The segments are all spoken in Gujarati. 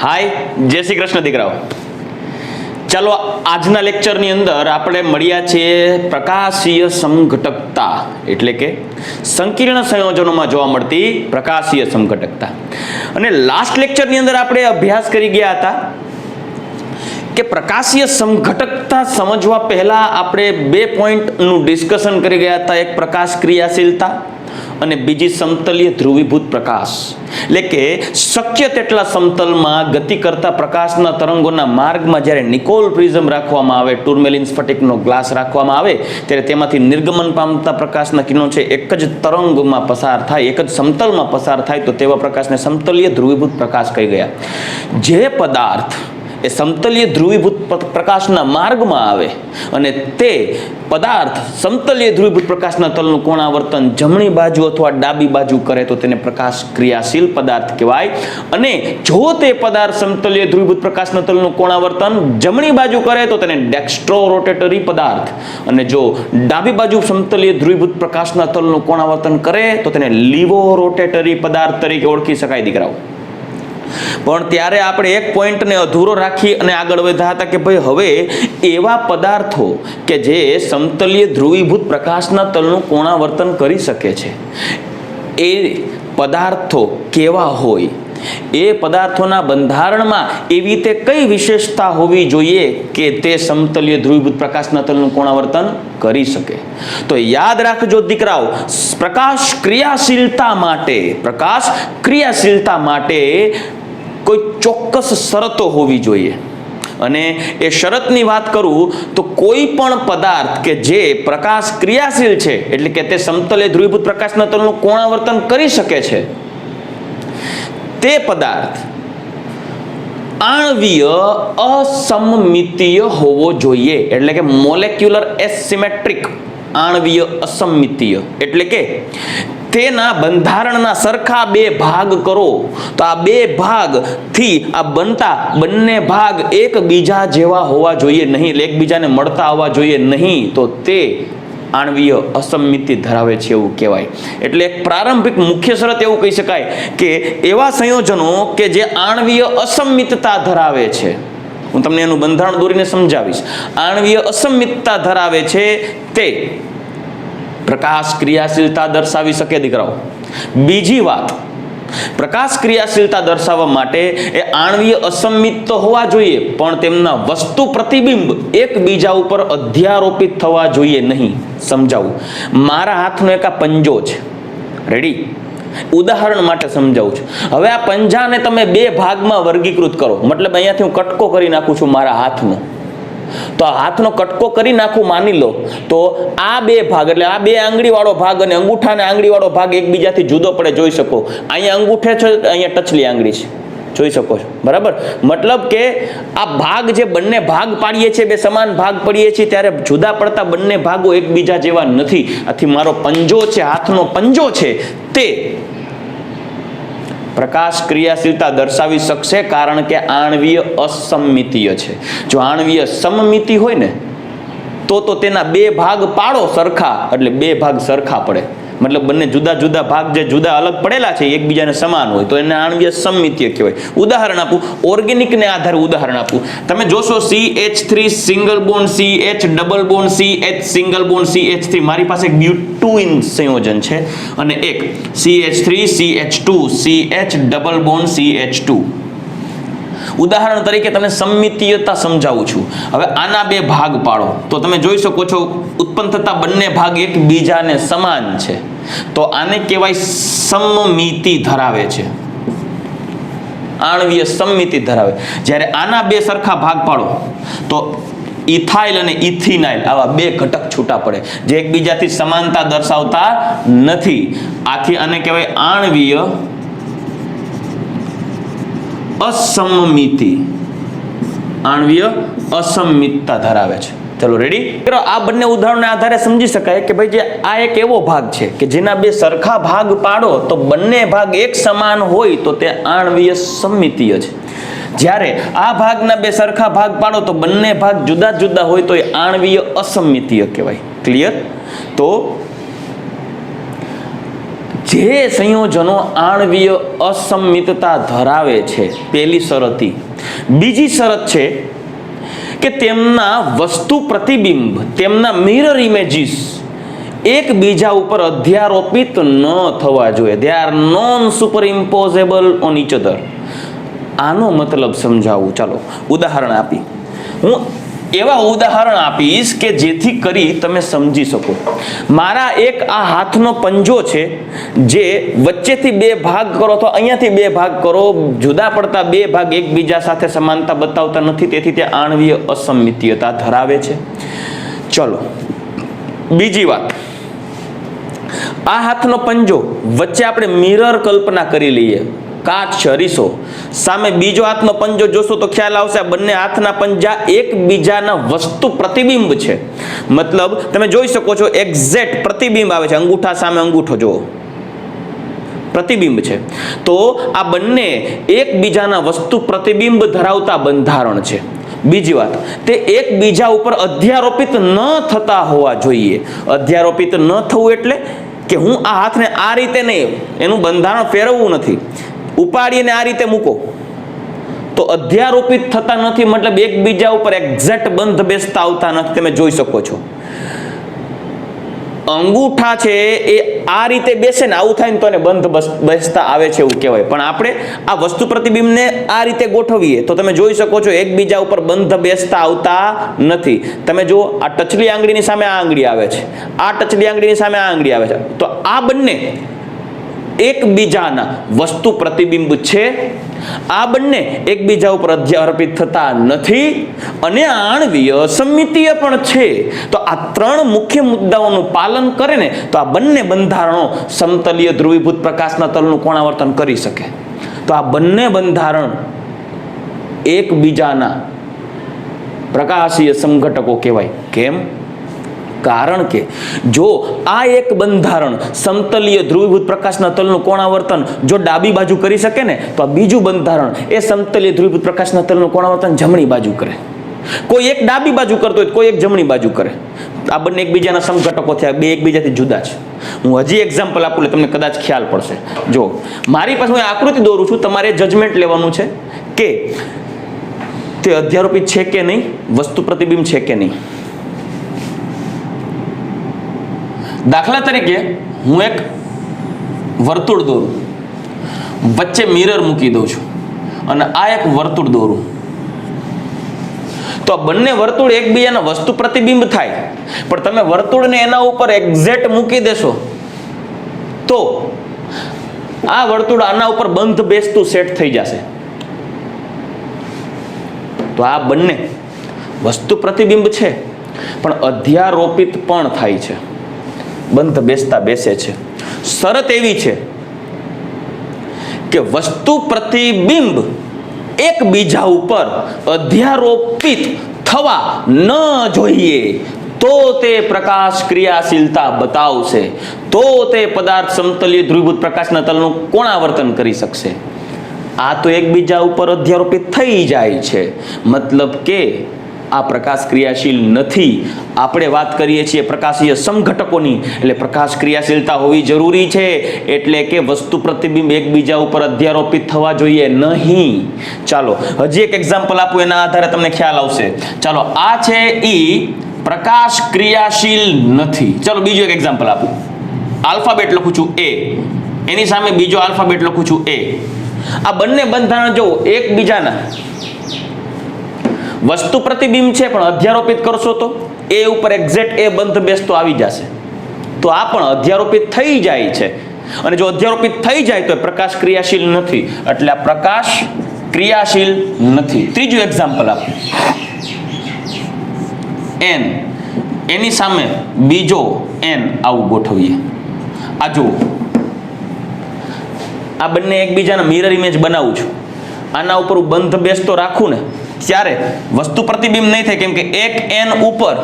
हाय जय श्री कृष्ण दीकराओ। चलो આજના લેક્ચરની અંદર આપણે મળ્યા છીએ પ્રકાશીય સમઘટકતા એટલે કે સંકીર્ણ સંયોજનોમાં જોવા મળતી પ્રકાશીય સમઘટકતા। અને લાસ્ટ લેક્ચરની અંદર આપણે અભ્યાસ કરી ગયા હતા કે પ્રકાશીય સમઘટકતા સમજવા પહેલા આપણે બે પોઈન્ટનું ડિસ્કશન કરી ગયા હતા। એક પ્રકાશ ક્રિયાશીલતા અને બીજી સમતલીય ધ્રુવીભૂત પ્રકાશ, એટલે કે શક્ય તેટલા સમતલમાં ગતિ કરતા પ્રકાશના તરંગોના માર્ગમાં જ્યારે નિકોલ પ્રિઝમ રાખવામાં આવે, ટુર્મેલિન સ્ફટિકનો ગ્લાસ રાખવામાં આવે ત્યારે તેમાંથી નિર્ગમન પામતા પ્રકાશના કિરણો છે એક જ તરંગમાં પસાર થાય, એક જ સમતલમાં પસાર થાય તો તેવા પ્રકાશને સમતલીય ધ્રુવીભૂત પ્રકાશ કહી ગયા। જે પદાર્થ એ સમતલીય ધ્રુવીભૂત પ્રકાશના માર્ગમાં આવે અને તે પદાર્થ સમતલીય ધ્રુવીભૂત પ્રકાશના તલનું કોણાવર્તન જમણી બાજુ અથવા ડાબી બાજુ કરે તો તેને પ્રકાશ ક્રિયાશીલ પદાર્થ કહેવાય। અને જો તે પદાર્થ સમતલીય ધ્રુવીભૂત પ્રકાશના તલનું કોણાવર્તન જમણી બાજુ કરે તો તેને ડેક્સ્ટ્રો રોટેટરી પદાર્થ, અને જો ડાબી બાજુ સમતલીય ધ્રુવીભૂત પ્રકાશના તલનું કોણાવર્તન કરે તો તેને લીવો રોટેટરી પદાર્થ તરીકે ઓળખી શકાય દીકરાઓ। પણ ત્યારે આપણે એક પોઈન્ટને અધૂરો રાખી અને આગળ વધ્યા હતા કે ભાઈ હવે એવા પદાર્થો કે જે સમતલીય ધ્રુવીભૂત પ્રકાશના તલનું કોણાવર્તન કરી શકે છે એ પદાર્થો કેવા હોય, એ પદાર્થોના બંધારણમાં એવી તે કઈ વિશેષતા હોવી જોઈએ કે તે સમતલીય ધ્રુવીભૂત પ્રકાશના તલનું કોણાવર્તન કરી શકે। તો યાદ રાખજો દીકરાઓ, પ્રકાશ ક્રિયાશીલતા માટે કોઈ ચોક્કસ શરતો હોવી જોઈએ। અને એ શરતની વાત કરું તો કોઈ પણ પદાર્થ કે જે પ્રકાશ ક્રિયાશીલ છે એટલે કે તે સમતલીય ધ્રુવીભૂત પ્રકાશના તલનું કોણાવર્તન કરી શકે છે તે પદાર્થ આણ્વીય અસમમિતીય હોવો જોઈએ, એટલે કે મોલેક્યુલર એસિમેટ્રિક। આણ્વીય અસમમિતીય એટલે કે તેના બંધારણના સરખા બે ભાગ કરો તો આ બે ભાગથી આ બનતા બંને ભાગ એકબીજા જેવા હોવા જોઈએ નહીં, એટલે એકબીજાને મળતા હોવા જોઈએ નહીં, તો તે આણ્વીય અસમમિતિ ધરાવે છે એવું કહેવાય। એટલે એક પ્રારંભિક મુખ્ય શરત એવું કહી શકાય કે એવા સંયોજનો કે જે આણ્વીય અસમમિતતા ધરાવે છે, હું તમને એનું બંધારણ દોરીને સમજાવીશ, આણ્વીય અસમમિતતા ધરાવે છે તે પ્રકાશ ક્રિયાશીલતા દર્શાવી શકે દીકરાઓ। બીજી વાત, પ્રકાશ ક્રિયાશીલતા દર્શાવવા માટે એ આણ્વીય અસમમિત તો હોવા જોઈએ પણ તેમના વસ્તુ પ્રતિબિંબ એકબીજા ઉપર અધ્યારોપિત થવા જોઈએ નહીં। સમજાવું, મારા હાથનો એક આ પંજો છે, રેડી? ઉદાહરણ માટે સમજાવું છું। હવે આ પંજાને તમે બે ભાગમાં વર્ગીકૃત કરો, મતલબ અહીંયાથી હું કટકો કરી નાખું છું મારા હાથનો, તો આ હાથનો કટકો કરી નાખું માની લો, તો આ બે ભાગ એટલે આ બે આંગળી વાળો ભાગ અને અંગૂઠા અને આંગળી વાળો ભાગ એકબીજાથી જુદો પડે, જોઈ શકો। અહીંયા અંગૂઠે છે, અહીંયા ટચલી આંગળી છે, જોઈ શકો છો, બરાબર? મતલબ કે આ ભાગ જે બંને ભાગ પાડીએ છીએ, બે સમાન ભાગ પાડીએ છીએ ત્યારે જુદા પડતા બંને ભાગો એકબીજા જેવા નથી। આથી મારો પંજો છે, હાથનો પંજો છે, તે પ્રકાશ ક્રિયાશીલતા દર્શાવી શકશે કારણ કે આણ્વીય અસમમિતીય છે। જો આણ્વીય સમમિતિ હોય ને તો તેના બે ભાગ પાડો સરખા એટલે બે ભાગ સરખા પડે, મતલબ બંને જુદા જુદા ભાગ જે જુદા અલગ પડેલા છે એકબીજાને સમાન હોય તો એને આણ્વીય સમમિતીય કહેવાય। ઉદાહરણ આપું, ઓર્ગેનિકને આધારે ઉદાહરણ આપું, તમે જોશો CH3 single bond CH double bond CH single bond CH3, મારી પાસે એક બ્યુટુઇન સંયોજન છે અને એક CH3 CH2 CH double bond CH2। ઉદાહરણ તરીકે તમને સમમિતીયતા સમજાવું છું। હવે આના બે ભાગ પાડો તો તમે જોઈ શકો છો ઉત્પન્ન થતા બંને ભાગ એકબીજાને સમાન છે, તો આને કહેવાય સમમિતિ ધરાવે છે, આણ્વીય સમમિતિ ધરાવે। જ્યારે આના બે સરખા ભાગ પાડો તો ઇથાઇલ અને ઇથિનાઇલ આવા બે ઘટક છૂટા પડે જે એકબીજાથી સમાનતા દર્શાવતા નથી, આથી આને કહેવાય આણ્વીય અસમમિતિ, આણ્વીય અસમમિતતા ધરાવે છે। ચલો રેડી? આ બંને ઉદાહરણના આધારે સમજી શકાય કે ભાઈ જે આ એક એવો ભાગ છે કે જેના બે સરખા ભાગ પાડો તો બંને ભાગ એક સમાન હોય તો તે આણ્વીય સમમિતીય છે। જ્યારે આ ભાગના બે સરખા ભાગ પાડો તો બંને ભાગ જુદા જુદા હોય તો એ આણ્વીય અસમમિતીય કહેવાય। ક્લિયર? તો જે સંયોજનો આણ્વીય અસંમિતતા ધરાવે છે, પહેલી શરત. બીજી શરત છે કે તેમના વસ્તુ પ્રતિબિંબ, તેમના મિરર ઇમેજીસ એકબીજા ઉપર અધ્યારોપિત ન થવા જોઈએ. They are non superimposable on each other. આનો મતલબ સમજાવું. ચાલો ઉદાહરણ આપી. હું એવા ઉદાહરણ આપીશ કે જેથી કરી તમે સમજી શકો. મારા એક આ હાથનો પંજો છે, જે વચ્ચેથી બે ભાગ કરો તો અહીંયાથી બે ભાગ કરો, જુદા પડતા બે ભાગ એકબીજા સાથે સમાનતા બતાવતા નથી, તેથી તે આણ્વીય અસંમિતીયતા ધરાવે છે. ચલો બીજી વાત, આ હાથનો પંજો વચ્ચે આપણે મિરર કલ્પના કરી લઈએ, કાચ છે, અરીસો. સામે બીજો હાથનો પંજો જોશો તો ખ્યાલ આવશે આ બંને હાથના પંજા એકબીજાના વસ્તુ પ્રતિબિંબ છે. મતલબ તમે જોઈ શકો છો એક્ઝેક્ટ પ્રતિબિંબ આવે છે. અંગૂઠા સામે અંગૂઠો જુઓ, પ્રતિબિંબ છે. તો આ બંને એકબીજાના વસ્તુ પ્રતિબિંબ ધરાવતા બંધારણ છે. બીજી વાત, તે એકબીજા ઉપર અધ્યારોપિત ન થતા હોવા જોઈએ. અધ્યારોપિત ન થવું એટલે કે હું આ હાથને આ રીતે નહીં, એનું બંધારણ ફેરવવું નથી, ઉપાડીને આ રીતે મૂકો તો અધ્યારોપિત થતા નથી. મતલબ એકબીજા ઉપર એક્ઝેક્ટ બંધ બેસતા આવતા નથી. તમે જોઈ શકો છો અંગૂઠા છે એ આ રીતે બેસે ને આવું થાય ને તો એને બંધ બેસતા આવે છે એવું કહેવાય. પણ આપણે આ વસ્તુ પ્રતિબિંબને આ રીતે ગોઠવીએ તો તમે જોઈ શકો છો એકબીજા ઉપર બંધ બેસતા આવતા નથી. તમે જુઓ, આ ટચલી આંગળીની સામે આ આંગળી આવે છે, આ ટચલી આંગળીની સામે આ આંગળી આવે છે, તો આ બંને એકબીજાના વસ્તુ પ્રતિબિંબ છે. આ બંને એકબીજા ઉપર અધ્યારોપિત થતા નથી અને આણ્વીય સમમિતીય પણ છે. તો આ ત્રણ મુખ્ય મુદ્દાઓનું પાલન કરે ને તો આ બંને બંધારણો સમતલીય ધ્રુવીભૂત પ્રકાશના તલનું કોણાવર્તન કરી શકે. તો આ બંને બંધારણ એકબીજાના પ્રકાશીય સમઘટકો કહેવાય. કેમ? કારણ કે જો આ એક બંધારણ સમતલીય ધ્રુવીભૂત પ્રકાશના તલનું કોણાવર્તન જો ડાબી બાજુ કરી શકે ને તો આ બીજું બંધારણ એ સમતલીય ધ્રુવીભૂત પ્રકાશના તલનું કોણાવર્તન જમણી બાજુ કરે. કોઈ એક ડાબી બાજુ કરતો હોય, કોઈ એક જમણી બાજુ કરે. આ બંને એકબીજાના સમઘટકો થયા, બે એકબીજાથી જુદા છે. હું હજી એક્ઝામ્પલ આપું એટલે તમને કદાચ ખ્યાલ પડશે. જો મારી પાસે હું આકૃતિ દોરું છું, તમારે જજમેન્ટ લેવાનું છે કે તે અધ્યારોપિત છે કે નહીં, વસ્તુ પ્રતિબિંબ છે કે નહીં. દાખલા તરીકે હું એક વર્તુળ દોરું, વચ્ચે મિરર મૂકી દઉં છું અને આ એક વર્તુળ દોરું, તો બંને વર્તુળ એકબીજાના વસ્તુ પ્રતિબિંબ થાય. પણ તમે વર્તુળને એના ઉપર એક્ઝેક્ટ મૂકી દેશો તો આ વર્તુળ આના ઉપર બંધ બેસતું સેટ થઈ જશે. તો આ બંને વસ્તુ પ્રતિબિંબ છે પણ અધ્યારોપિત પણ થાય છે, બંધ બેસતા બેસે છે. શરત એવી છે કે વસ્તુ પ્રતિબિંબ એકબીજા ઉપર અધ્યારોપિત થવા ન જોઈએ. તો તે પ્રકાશ ક્રિયાશીલતા બતાવશે, તો તે પદાર્થ સમતલીય ધ્રુવીભૂત પ્રકાશના તલનું કોણાવર્તન કરી શકશે. આ તો એકબીજા ઉપર અધ્યારોપિત થઈ જાય છે, મતલબ કે આ પ્રકાશ ક્રિયાશીલ નથી. આપણે વાત કરીએ છીએ પ્રકાશીય સમઘટકોની, એટલે પ્રકાશ ક્રિયાશીલતા હોવી જરૂરી છે. એટલે કે વસ્તુ પ્રતિબિંબ એકબીજા ઉપર અધ્યારોપિત થવા જોઈએ નહીં. ચાલો હજી એક એક્ઝામ્પલ આપું, એના આધારે તમને ખ્યાલ આવશે. ચાલો આ છે ઈ પ્રકાશ ક્રિયાશીલ નથી. ચાલો બીજું એક એક્ઝામ્પલ આપું. આલ્ફાબેટ લખું છું A, એની સામે બીજો આલ્ફાબેટ લખું છું A. આ બંને બંધારણ જો એકબીજાના વસ્તુ પ્રતિબિંબ છે પણ અધ્યારોપિત કરશો તો એ ઉપર એક્ઝેક્ટ એ બંધ બેસતો આવી જશે. તો આ પણ અધ્યારોપિત થઈ જાય છે, અને જો અધ્યારોપિત થઈ જાય તો પ્રકાશ ક્રિયાશીલ નથી. એટલે આ પ્રકાશ ક્રિયાશીલ નથી. ત્રીજું એક્ઝામ્પલ આપો. N, એની સામે બીજો N આવું ગોઠવીએ. આ જુઓ, આ બંને એકબીજાના મિરર ઇમેજ બનાવું છું. આના ઉપર હું બંધ બેસતો રાખું ને ત્યારે વસ્તુ પ્રતિબિંબ નહીં થાય, કેમ કે એક N ઉપર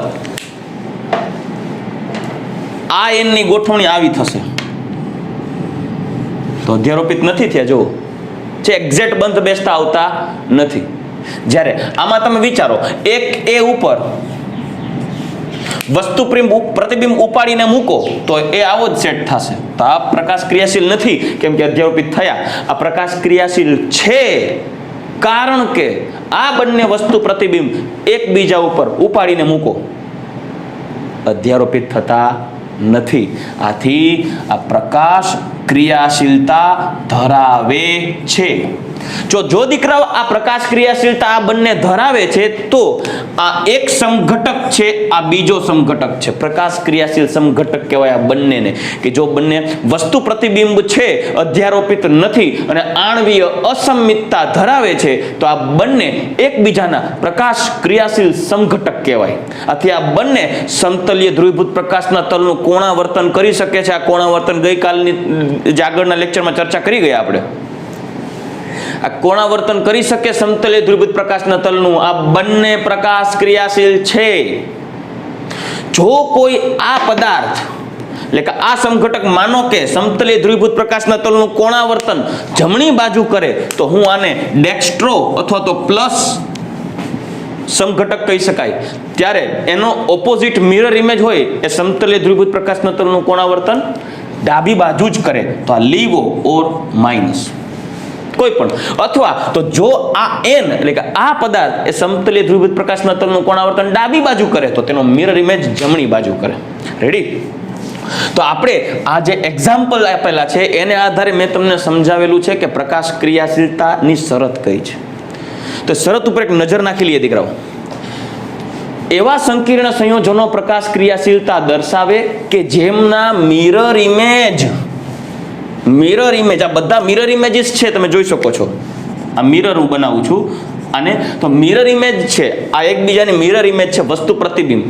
આ N ની ગોઠવણી આવી થશે તો અધ્યારોપિત નથી થયા. જો જે એક્ઝેક્ટ બંધ બેસતા આવતા નથી. જ્યારે આમાં તમે વિચારો, એક A ઉપર વસ્તુ પ્રતિબિંબ ઉપાડીને મૂકો તો એ આવો જ સેટ થશે. તો આ પ્રકાશ ક્રિયાશીલ નથી કેમ કે અધ્યારોપિત થયા. આ પ્રકાશ ક્રિયાશીલ છે કારણ કે આ બંને વસ્તુ પ્રતિબિંબ એકબીજા ઉપર ઉપાડીને મૂકો, અધ્યારોપિત થતા નથી. આથી આ પ્રકાશ ક્રિયાશીલતા ધરાવે છે. જો દીકરાઓ આ પ્રકાશ ક્રિયાશીલતા આ બંને ધરાવે છે તો આ એક સમઘટક છે, આ બીજો સમઘટક છે. પ્રકાશ ક્રિયાશીલ સમઘટક કહેવાય આ બંનેને, કે જો બંને વસ્તુ પ્રતિબિંબ છે, અધ્યારોપિત નથી અને આણ્વીય અસંમિતતા ધરાવે છે તો આ બંને એકબીજાના પ્રકાશ ક્રિયાશીલ સમઘટક કહેવાય. આથી આ બંને સમતલીય ધ્રુવીભૂત પ્રકાશના તલનું કોણાવર્તન કરી શકે છે. આ કોણાવર્તન ગઈકાલની જે આગળના લેક્ચરમાં ચર્ચા કરી ગયા આપણે. આ કોણાવર્તન કરી શકે સમતલીય ધ્રુવીભૂત પ્રકાશના તલનું. આ બંને પ્રકાશ ક્રિયાશીલ છે. જો કોઈ આ પદાર્થ એટલે કે આ સમઘટક માનો કે સમતલીય ધ્રુવીભૂત પ્રકાશના તલનું કોણાવર્તન જમણી બાજુ કરે તો હું આને ડેક્સ્ટ્રો અથવા તો પ્લસ સમઘટક કહી શકાય. ત્યારે એનો ઓપોઝિટ મિરર ઇમેજ હોય એ સમતલીય ધ્રુવીભૂત પ્રકાશના તલનું કોણાવર્તન ડાબી બાજુ જ કરે તો આ લીવો ઓર માઇનસ કોઈ પણ. અથવા તો જો આ n એટલે કે આ પદાર્થ એ સમતલીય ધ્રુવીભૂત પ્રકાશના તલનું કોણાવર્તન ડાબી બાજુ કરે તો તેનો મિરર ઇમેજ જમણી બાજુ કરે. રેડી? તો આપણે આ જે એક્ઝામ્પલ આપેલા છે એને આધારે મેં તમને સમજાવેલું છે કે પ્રકાશ ક્રિયાશીલતાની શરત કઈ છે. તો શરત ઉપર એક નજર નાખી લઈએ દીકરાઓ. એવા સંકીર્ણ સંયોજનો પ્રકાશ ક્રિયાશીલતા દર્શાવે કે જેમના મિરર ઇમેજ આ બધા મિરર ઇમેજીસ છે, તમે જોઈ શકો છો. આ મિરર હું બનાવું છું અને તો મિરર ઇમેજ છે, આ એકબીજાની મિરર ઇમેજ છે, વસ્તુ પ્રતિબિંબ.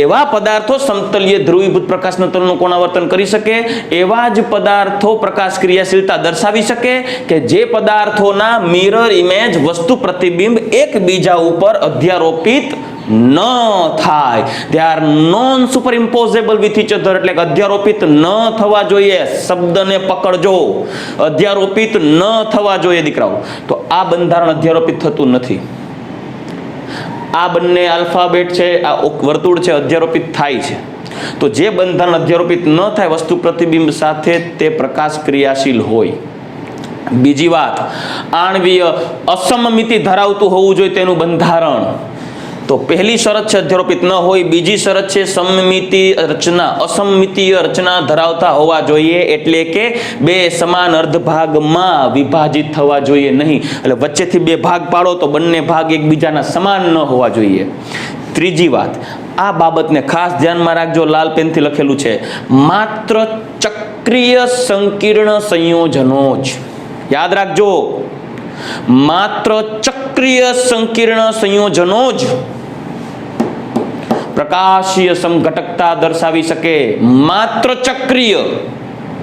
એવા પદાર્થો સમતલીય ધ્રુવીભૂત પ્રકાશના તલનું કોણાવર્તન કરી શકે. એવા જ પદાર્થો પ્રકાશ ક્રિયાશીલતા દર્શાવી શકે કે જે પદાર્થોના મિરર ઇમેજ વસ્તુ પ્રતિબિંબ એકબીજા ઉપર અધ્યારોપિત ન થાય. They are non superimposable with each other, એટલે અધ્યારોપિત ન થવા જોઈએ. શબ્દને પકડજો, અધ્યારોપિત ન થવા જોઈએ દીકરાઓ. તો આ બંધારણ અધ્યારોપિત થતું નથી. આ બંને આલ્ફાબેટ છે, આ વર્તુળ છે, અધ્યારોપિત થાય છે. તો જે બંધારણ અધ્યારોપિત ન થાય વસ્તુ પ્રતિબિંબ સાથે તે પ્રકાશ ક્રિયાશીલ હોય. બીજી વાત, આણ્વીય અસમમિતિ ધરાવતું હોવું જોઈએ તેનું બંધારણ. તો પહેલી શરત છે અધ્યારોપિત ન હોય. બીજી શરત છે અસમમિતીય રચના ધરાવતા હોવા જોઈએ, એટલે કે બે સમાન અર્ધભાગમાં વિભાજિત થવા જોઈએ નહીં. એટલે વચ્ચેથી બે ભાગ પાડો તો બંને ભાગ એકબીજાના સમાન ન હોવા જોઈએ. ત્રીજી વાત, આ બાબતને ખાસ ધ્યાનમાં રાખજો, લાલ પેનથી લખેલું છે, માત્ર ચક્રીય સંકીર્ણ સંયોજનો જ. યાદ રાખજો, માત્ર ચક્રીય સંકીર્ણ સંયોજનો જ પ્રકાશીય સમઘટકતા દર્શાવી શકે. માત્ર ચક્રીય,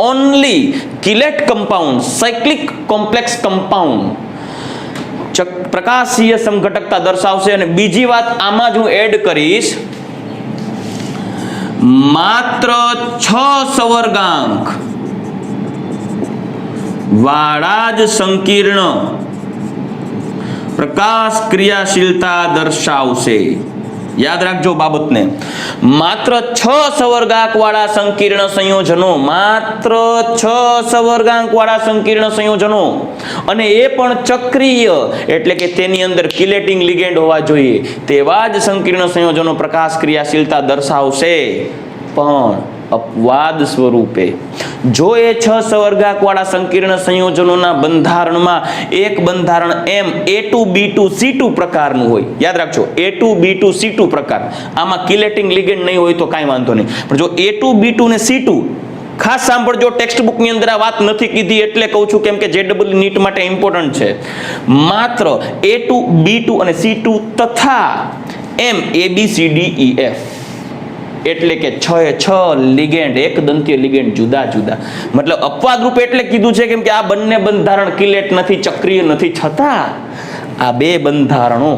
only chelate compound, cyclic complex compound પ્રકાશીય સમઘટકતા દર્શાવશે. અને બીજી વાત આમાં જ હું એડ કરીશ, માત્ર 6 સવર્ગાંક વાળા જ સંકીર્ણ પ્રકાશ ક્રિયાશીલતા દર્શાવશે. યાદ રાખજો બાબતને, માત્ર 6 સવર્ગાંક વાળા સંકીર્ણ સંયોજનો, માત્ર 6 સવર્ગાંક વાળા સંકીર્ણ સંયોજનો, અને એ પણ ચક્રીય, એટલે કે તેની અંદર કિલેટિંગ લિગેન્ડ હોવા જોઈએ. તેવા જ સંકીર્ણ સંયોજનો પ્રકાશ ક્રિયાશીલતા દર્શાવશે. પણ અપવાદ સ્વરૂપે જો એ 6 સવર્ગાંક વાળા સંકીર્ણ સંયોજનોના બંધારણમાં એક બંધારણ એમ A2B2C2 પ્રકારનું હોય. યાદ રાખજો, A2B2C2 પ્રકાર. આમાં કિલેટિંગ લિગેન્ડ નહીં હોય તો કાંઈ વાંધો નહીં. પણ જો A2B2 ને C2, ખાસ સાંભળજો, ટેક્સ્ટ બુકની અંદર આ વાત નથી કીધી એટલે કહું છું, કેમ કે JEE નીટ માટે ઇમ્પોર્ટન્ટ છે. માત્ર A2B2 અને C2 તથા એમ ABCDEF, એટલે કે 6 લિગેન્ડ, એક દંતીય લિગેન્ડ જુદા જુદા. મતલબ અપવાદ રૂપે એટલે કીધું છે કેમ કે આ બંને બંધારણ કિલેટ નથી, ચક્રીય નથી, છતાં આ બે બંધારણો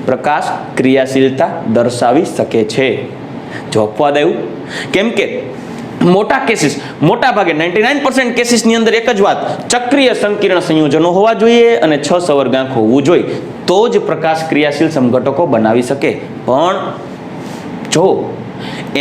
પ્રકાશ ક્રિયાશીલતા દર્શાવી શકે છે. જો અપવાદ આવ્યું, કેમ કે મોટા કેસીસ, મોટા ભાગે 99% કેસીસની અંદર એક જ વાત, ચક્રીય સંકીર્ણ સંયોજનો હોવા જોઈએ અને 6 સવર્ગાંક હોવું જોઈએ, તો જ પ્રકાશ ક્રિયાશીલ સમઘટકો બનાવી શકે. પણ જો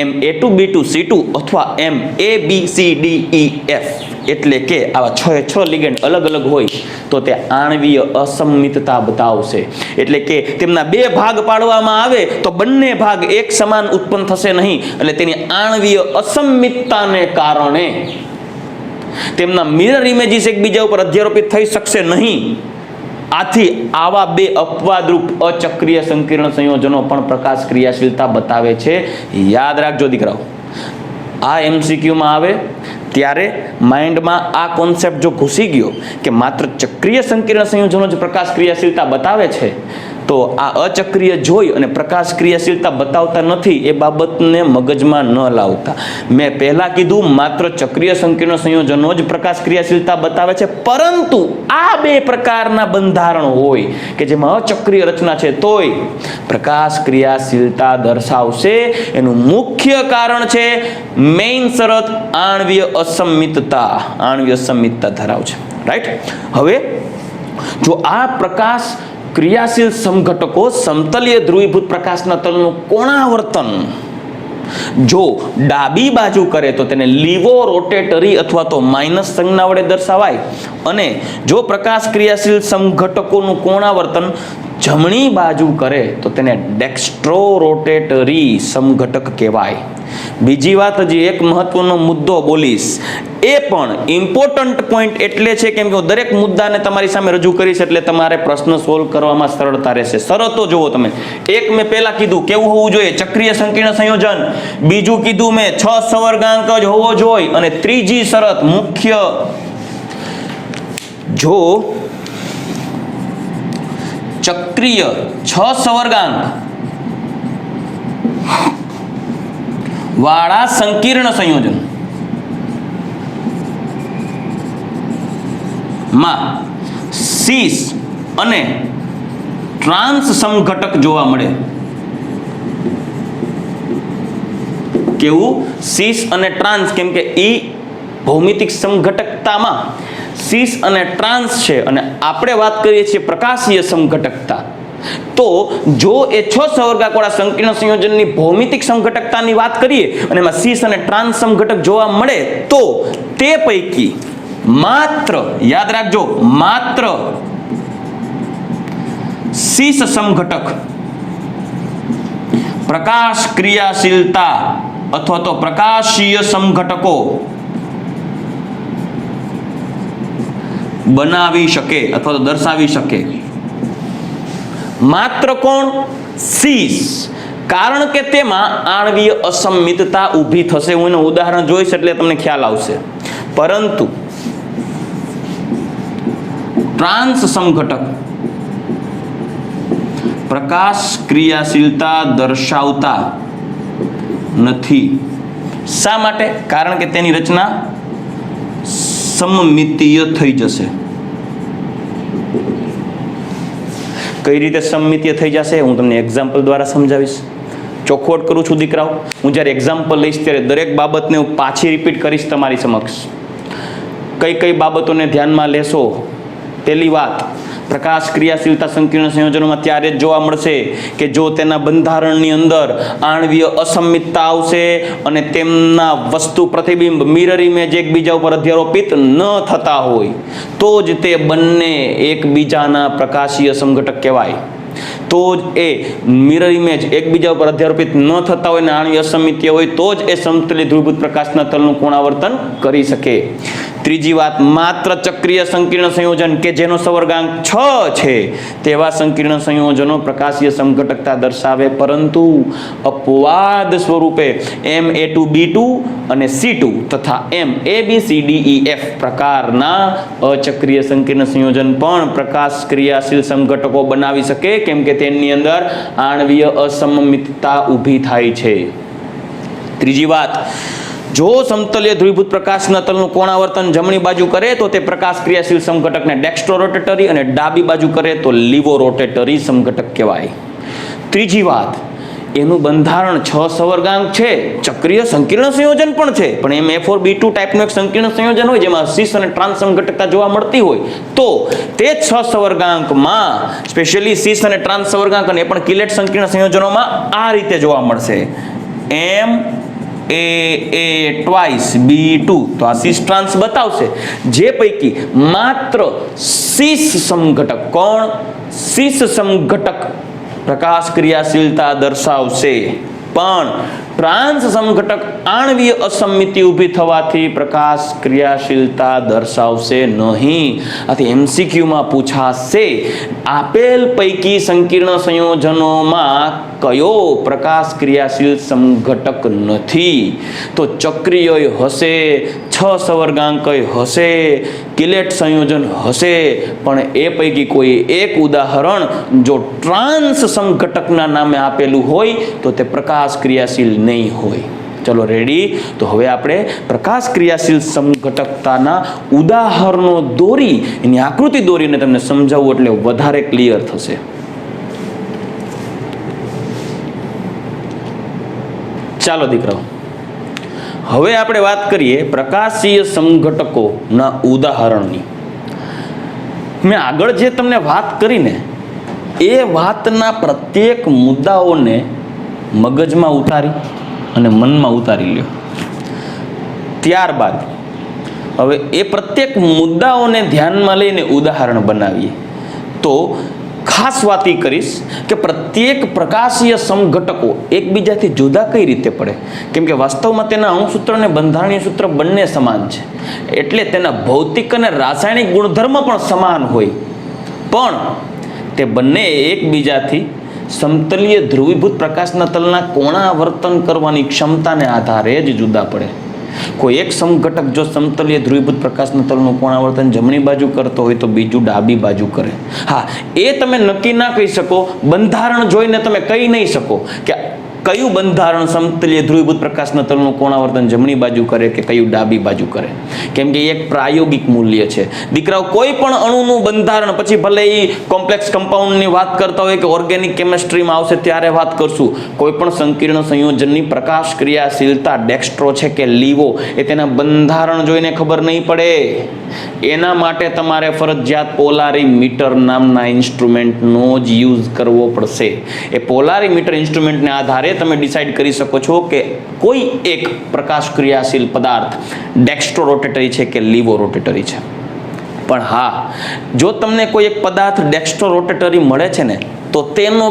Ma2B2C2 અથવા MABCDEF એટલે કે આવા 6 લિગેન્ડ અલગ અલગ હોય તો તે આણ્વીય અસંમિતતા બતાવશે. એટલે કે તેમના બે ભાગ પાડવામાં આવે તો બંને ભાગ એક સમાન ઉત્પન્ન થશે નહીં, એટલે તેની આણ્વીય અસંમિતતાને કારણે તેમના મિરર ઇમેજીસ એકબીજા ઉપર અધ્યારોપિત થઈ શકશે નહીં. આથી આવા બે અપવાદરૂપ અચક્રીય સંકીર્ણ સંયોજનો પણ પ્રકાશ ક્રિયાશીલતા બતાવે છે. યાદ રાખજો દીકરાઓ, આ એમસીક્યુમાં આવે ત્યારે માઇન્ડમાં આ કોન્સેપ્ટ જો ઘૂસી ગયો કે માત્ર ચક્રીય સંકીર્ણ સંયોજનો જ પ્રકાશ ક્રિયાશીલતા બતાવે છે, તો આ અચક્રીય જોઈ અને પ્રકાશ ક્રિયાશીલતા બતાવતા નથી એ બાબતને મગજમાં ન લાવતા. મેં પહેલા કીધું માત્ર ચક્રીય સંકીર્ણ સંયોજનો જ પ્રકાશ ક્રિયાશીલતા બતાવે છે, પરંતુ આ બે પ્રકારના બંધારણ હોય કે જેમાં અચક્રીય રચના છે તોય પ્રકાશ ક્રિયાશીલતા દર્શાવશે. એનું મુખ્ય કારણ છે મેઇન શરત આણ્વીય અસંમિતતા. આણ્વીય અસંમિતતા ધરાવે છે. રાઈટ. હવે જો આ પ્રકાશ ક્રિયાશીલ સમઘટકો સમતલીય ધ્રુવીભૂત પ્રકાશના તલનું કોણાવર્તન જો ડાબી બાજુ કરે તો તેને લીવો રોટેટરી અથવા તો માઇનસ સંજ્ઞા વડે દર્શાવાય, અને જો પ્રકાશ ક્રિયાશીલ સમઘટકોનું કોણાવર્તન જમણી બાજુ કરે તો તેને ડેક્સ્ટ્રો રોટેટરી સમઘટક કહેવાય. બીજી વાત, હજી એક મહત્વનો મુદ્દો બોલીશ, એ પણ ઇમ્પોર્ટન્ટ પોઈન્ટ એટલે છે કેમ કે હું દરેક મુદ્દાને તમારી સામે રજૂ કરીશ એટલે તમારે પ્રશ્ન સોલ્વ કરવામાં સરળતા રહેશે. શરતો જુઓ તમે. એક મેં પહેલા કીધું કેવું હોવું જોઈએ, ચક્રીય સંકીર્ણ સંયોજન. બીજું કીધું મેં 6 સવર્ગાંક જ હોવો જોઈએ. અને ત્રીજી શરત મુખ્ય, જો ચક્રીય 6 સવર્ગાંક વાળા સંકીર્ણ સંયોજન માં સીસ અને ટ્રાન્સ સમઘટક જોવા મળે. કેવું? સીસ અને ટ્રાન્સ, કેમ કે ઈ ભૌમિતિક સમઘટકતામાં સીસ અને ટ્રાન્સ છે અને આપણે વાત કરીએ છીએ પ્રકાશીય સમઘટકતા. તો જો એ 6 સવર્ગાંકવાળા સંકીર્ણ સંયોજનની ભૌમિતિક સમઘટકતાની વાત કરીએ અને એમાં સીસ અને ટ્રાન્સ સમઘટક જોવા મળે તો તે પૈકી માત્ર, યાદ રાખજો, માત્ર સીસ સમઘટક પ્રકાશ ક્રિયાશીલતા અથવા તો પ્રકાશીય સમઘટકો બનાવી શકે અથવા તો દર્શાવી શકે. માત્ર કોણ? સીસ. કારણ કે તેમાં આણ્વીય અસંમિતતા ઊભી થશે. હું એનું ઉદાહરણ જોઈશ એટલે તમને ખ્યાલ આવશે. પરંતુ ટ્રાન્સ સમઘટક પ્રકાશ ક્રિયાશીલતા દર્શાવતા નથી. શા માટે? કારણ કે તેની રચના સમમિતીય થઈ જશે. કઈ રીતે સમમિતીય થઈ જશે હું તમને એક્ઝામ્પલ દ્વારા સમજાવીશ. ચોખવટ કરું છું દીકરાઓ, હું જ્યારે એક્ઝામ્પલ લઈશ ત્યારે દરેક બાબતને હું પાછી રિપીટ કરીશ તમારી સમક્ષ. કઈ કઈ બાબતોને ધ્યાનમાં લેશો? પહેલી વાત, પ્રકાશ ક્રિયાશીલતા સંકીર્ણ સંયોજનોમાં ત્યારે જ જોવા મળશે કે જો તેના બંધારણની અંદર આણ્વીય અસંમિતતા આવશે અને તેમના વસ્તુ પ્રતિબિંબ મિરર ઇમેજ એકબીજા ઉપર અધ્યારોપિત ન થતા હોય તો જ તે બંને એકબીજાના પ્રકાશીય સમઘટક કહેવાય. તો જ એ મિરર ઇમેજ એકબીજા ઉપર અધ્યારોપિત ન થતા હોય અને આણ્વીય અસંમિતીય હોય તો જ એ સમતલી ધ્રુવીભૂત પ્રકાશના તલનું કોણાવર્તન કરી શકે. ત્રીજી વાત, માત્ર ચક્રીય સંકીર્ણ સંયોજન કે જેનો સવર્ગાંક 6 છે તેવા સંકીર્ણ સંયોજનો પ્રકાશીય સમઘટકતા દર્શાવે, પરંતુ અપવાદ સ્વરૂપે Ma2B2 અને C2 તથા MABCDEF પ્રકારના અચક્રીય સંકીર્ણ સંયોજન પણ પ્રકાશ ક્રિયાશીલ સમઘટકો બનાવી શકે, કેમ કે તેની અંદર આણ્વીય અસંમિતતા ઊભી થાય છે. ત્રીજી વાત, જો સમતલીય ધ્રુવીભૂત પ્રકાશના તલનું કોણાવર્તન જમણી બાજુ કરે તો તે પ્રકાશ ક્રિયાશીલ સમઘટકને ડેક્સ્ટ્રો રોટેટરી અને ડાબી બાજુ કરે તો લીવો રોટેટરી સમઘટક કહેવાય. ત્રીજી વાત, એનું બંધારણ 6 સવર્ગાંક છે, ચક્રીય સંકીર્ણ સંયોજન પણ છે, પણ એમ Ma4B2 ટાઈપનું એક સંકીર્ણ સંયોજન હોય જેમાં સીસ અને ટ્રાન્સ સમઘટકતા જોવા મળતી હોય તો તે 6 સવર્ગાંકમાં સ્પેશિયલી સીસ અને ટ્રાન્સ સવર્ગાંક અને એ પણ કિલેટ સંકીર્ણ સંયોજનોમાં આ રીતે જોવા મળશે. એમ એ ટ્વાઇસ B2 તો આ સિસ ટ્રાન્સ બતાવશે, જે પૈકી માત્ર સિસ સમઘટક, કોણ? સિસ સમઘટક પ્રકાશ ક્રિયાશીલતા દર્શાવશે, પણ ટ્રાન્સ સમઘટક આણ્વીય અસમિતિ ઊભી થવાથી પ્રકાશ ક્રિયાશીલતા દર્શાવશે નહીં. આથી MCQમાં પૂછાશે, આપેલ પૈકી સંકીર્ણ સંયોજનોમાં કયો પ્રકાશ ક્રિયાશીલ સમઘટક નથી? તો ચક્રીય હશે, 6 સવર્ગાંક હશે, કિલેટ સંયોજન હશે, પણ એ પૈકી કોઈ એક ઉદાહરણ જો ટ્રાન્સ સમઘટકના નામે આપેલું હોય તો તે પ્રકાશ ક્રિયાશીલ નહીં હોય. ચલો રેડી? તો હવે આપણે પ્રકાશ ક્રિયાશીલ સમઘટકતાના ઉદાહરણો દોરી, એની આકૃતિ દોરીને તમને સમજાવવું એટલે વધારે ક્લિયર થશે. ચાલો દીકરાઓ, હવે આપણે વાત કરીએ પ્રકાશીય સમઘટકોના ઉદાહરણની. મેં આગળ જે તમને વાત કરીને એ વાતના પ્રત્યેક મુદ્દાઓને મગજમાં ઉતારી અને મનમાં ઉતારી લ્યો. ત્યારબાદ હવે એ પ્રત્યેક મુદ્દાઓને ધ્યાનમાં લઈને ઉદાહરણ બનાવીએ. તો ખાસ વાત એ કરીશ કે પ્રત્યેક પ્રકાશીય સમઘટકો એકબીજાથી જુદા કઈ રીતે પડે, કેમ કે વાસ્તવમાં તેના અણુસૂત્ર અને બંધારણીય સૂત્ર બંને સમાન છે, એટલે તેના ભૌતિક અને રાસાયણિક ગુણધર્મ પણ સમાન હોય, પણ તે બંને એકબીજાથી સમતલીય ધ્રુવીભૂત પ્રકાશના તલના કોણાવર્તન કરવાની ક્ષમતાને આધારે જ જુદા પડે. કોઈ એક સમઘટક જો સમતલીય ધ્રુવીભૂત પ્રકાશના તલનું કોણાવર્તન જમણી બાજુ કરતો હોય તો બીજું ડાબી બાજુ કરે. હા, એ તમે નક્કી ના કહી શકો, બંધારણ જોઈને તમે કહી નહીં શકો કે કયું બંધારણ સમતલીય ધ્રુવીભૂત પ્રકાશના તલનું કોણાવર્તન જમણી બાજુ કરે કે કયું ડાબી બાજુ કરે, કેમ કે એક પ્રાયોગિક મૂલ્ય છે. દીકરાઓ, કોઈ પણ અણુનું બંધારણ, પછી ભલે એ કોમ્પ્લેક્સ કમ્પાઉન્ડની વાત કરતા હોય કે ઓર્ગેનિક કેમેસ્ટ્રીમાં આવશે ત્યારે વાત કરશું, કોઈ પણ સંકીર્ણ સંયોજનની પ્રકાશ ક્રિયાશીલતા ડેક્સ્ટ્રો છે કે લીવો એ તેના બંધારણ જોઈને ખબર નહીં પડે. એના માટે તમારે ફરજિયાત પોલારીમીટર નામના ઇન્સ્ટ્રુમેન્ટનો જ યુઝ કરવો પડશે. એ પોલારીમીટર ઇન્સ્ટ્રુમેન્ટને આધારે તમે ડિસાઇડ કરી શકો છો કે કોઈ એક પ્રકાશ ક્રિયાશીલ પદાર્થ ડેક્સ્ટ્રો રોટેટરી છે કે લીવો રોટેટરી છે. પણ હા, જો તમને કોઈ એક પદાર્થ ડેક્સ્ટ્રો રોટેટરી મળે છે ને, તો તેનો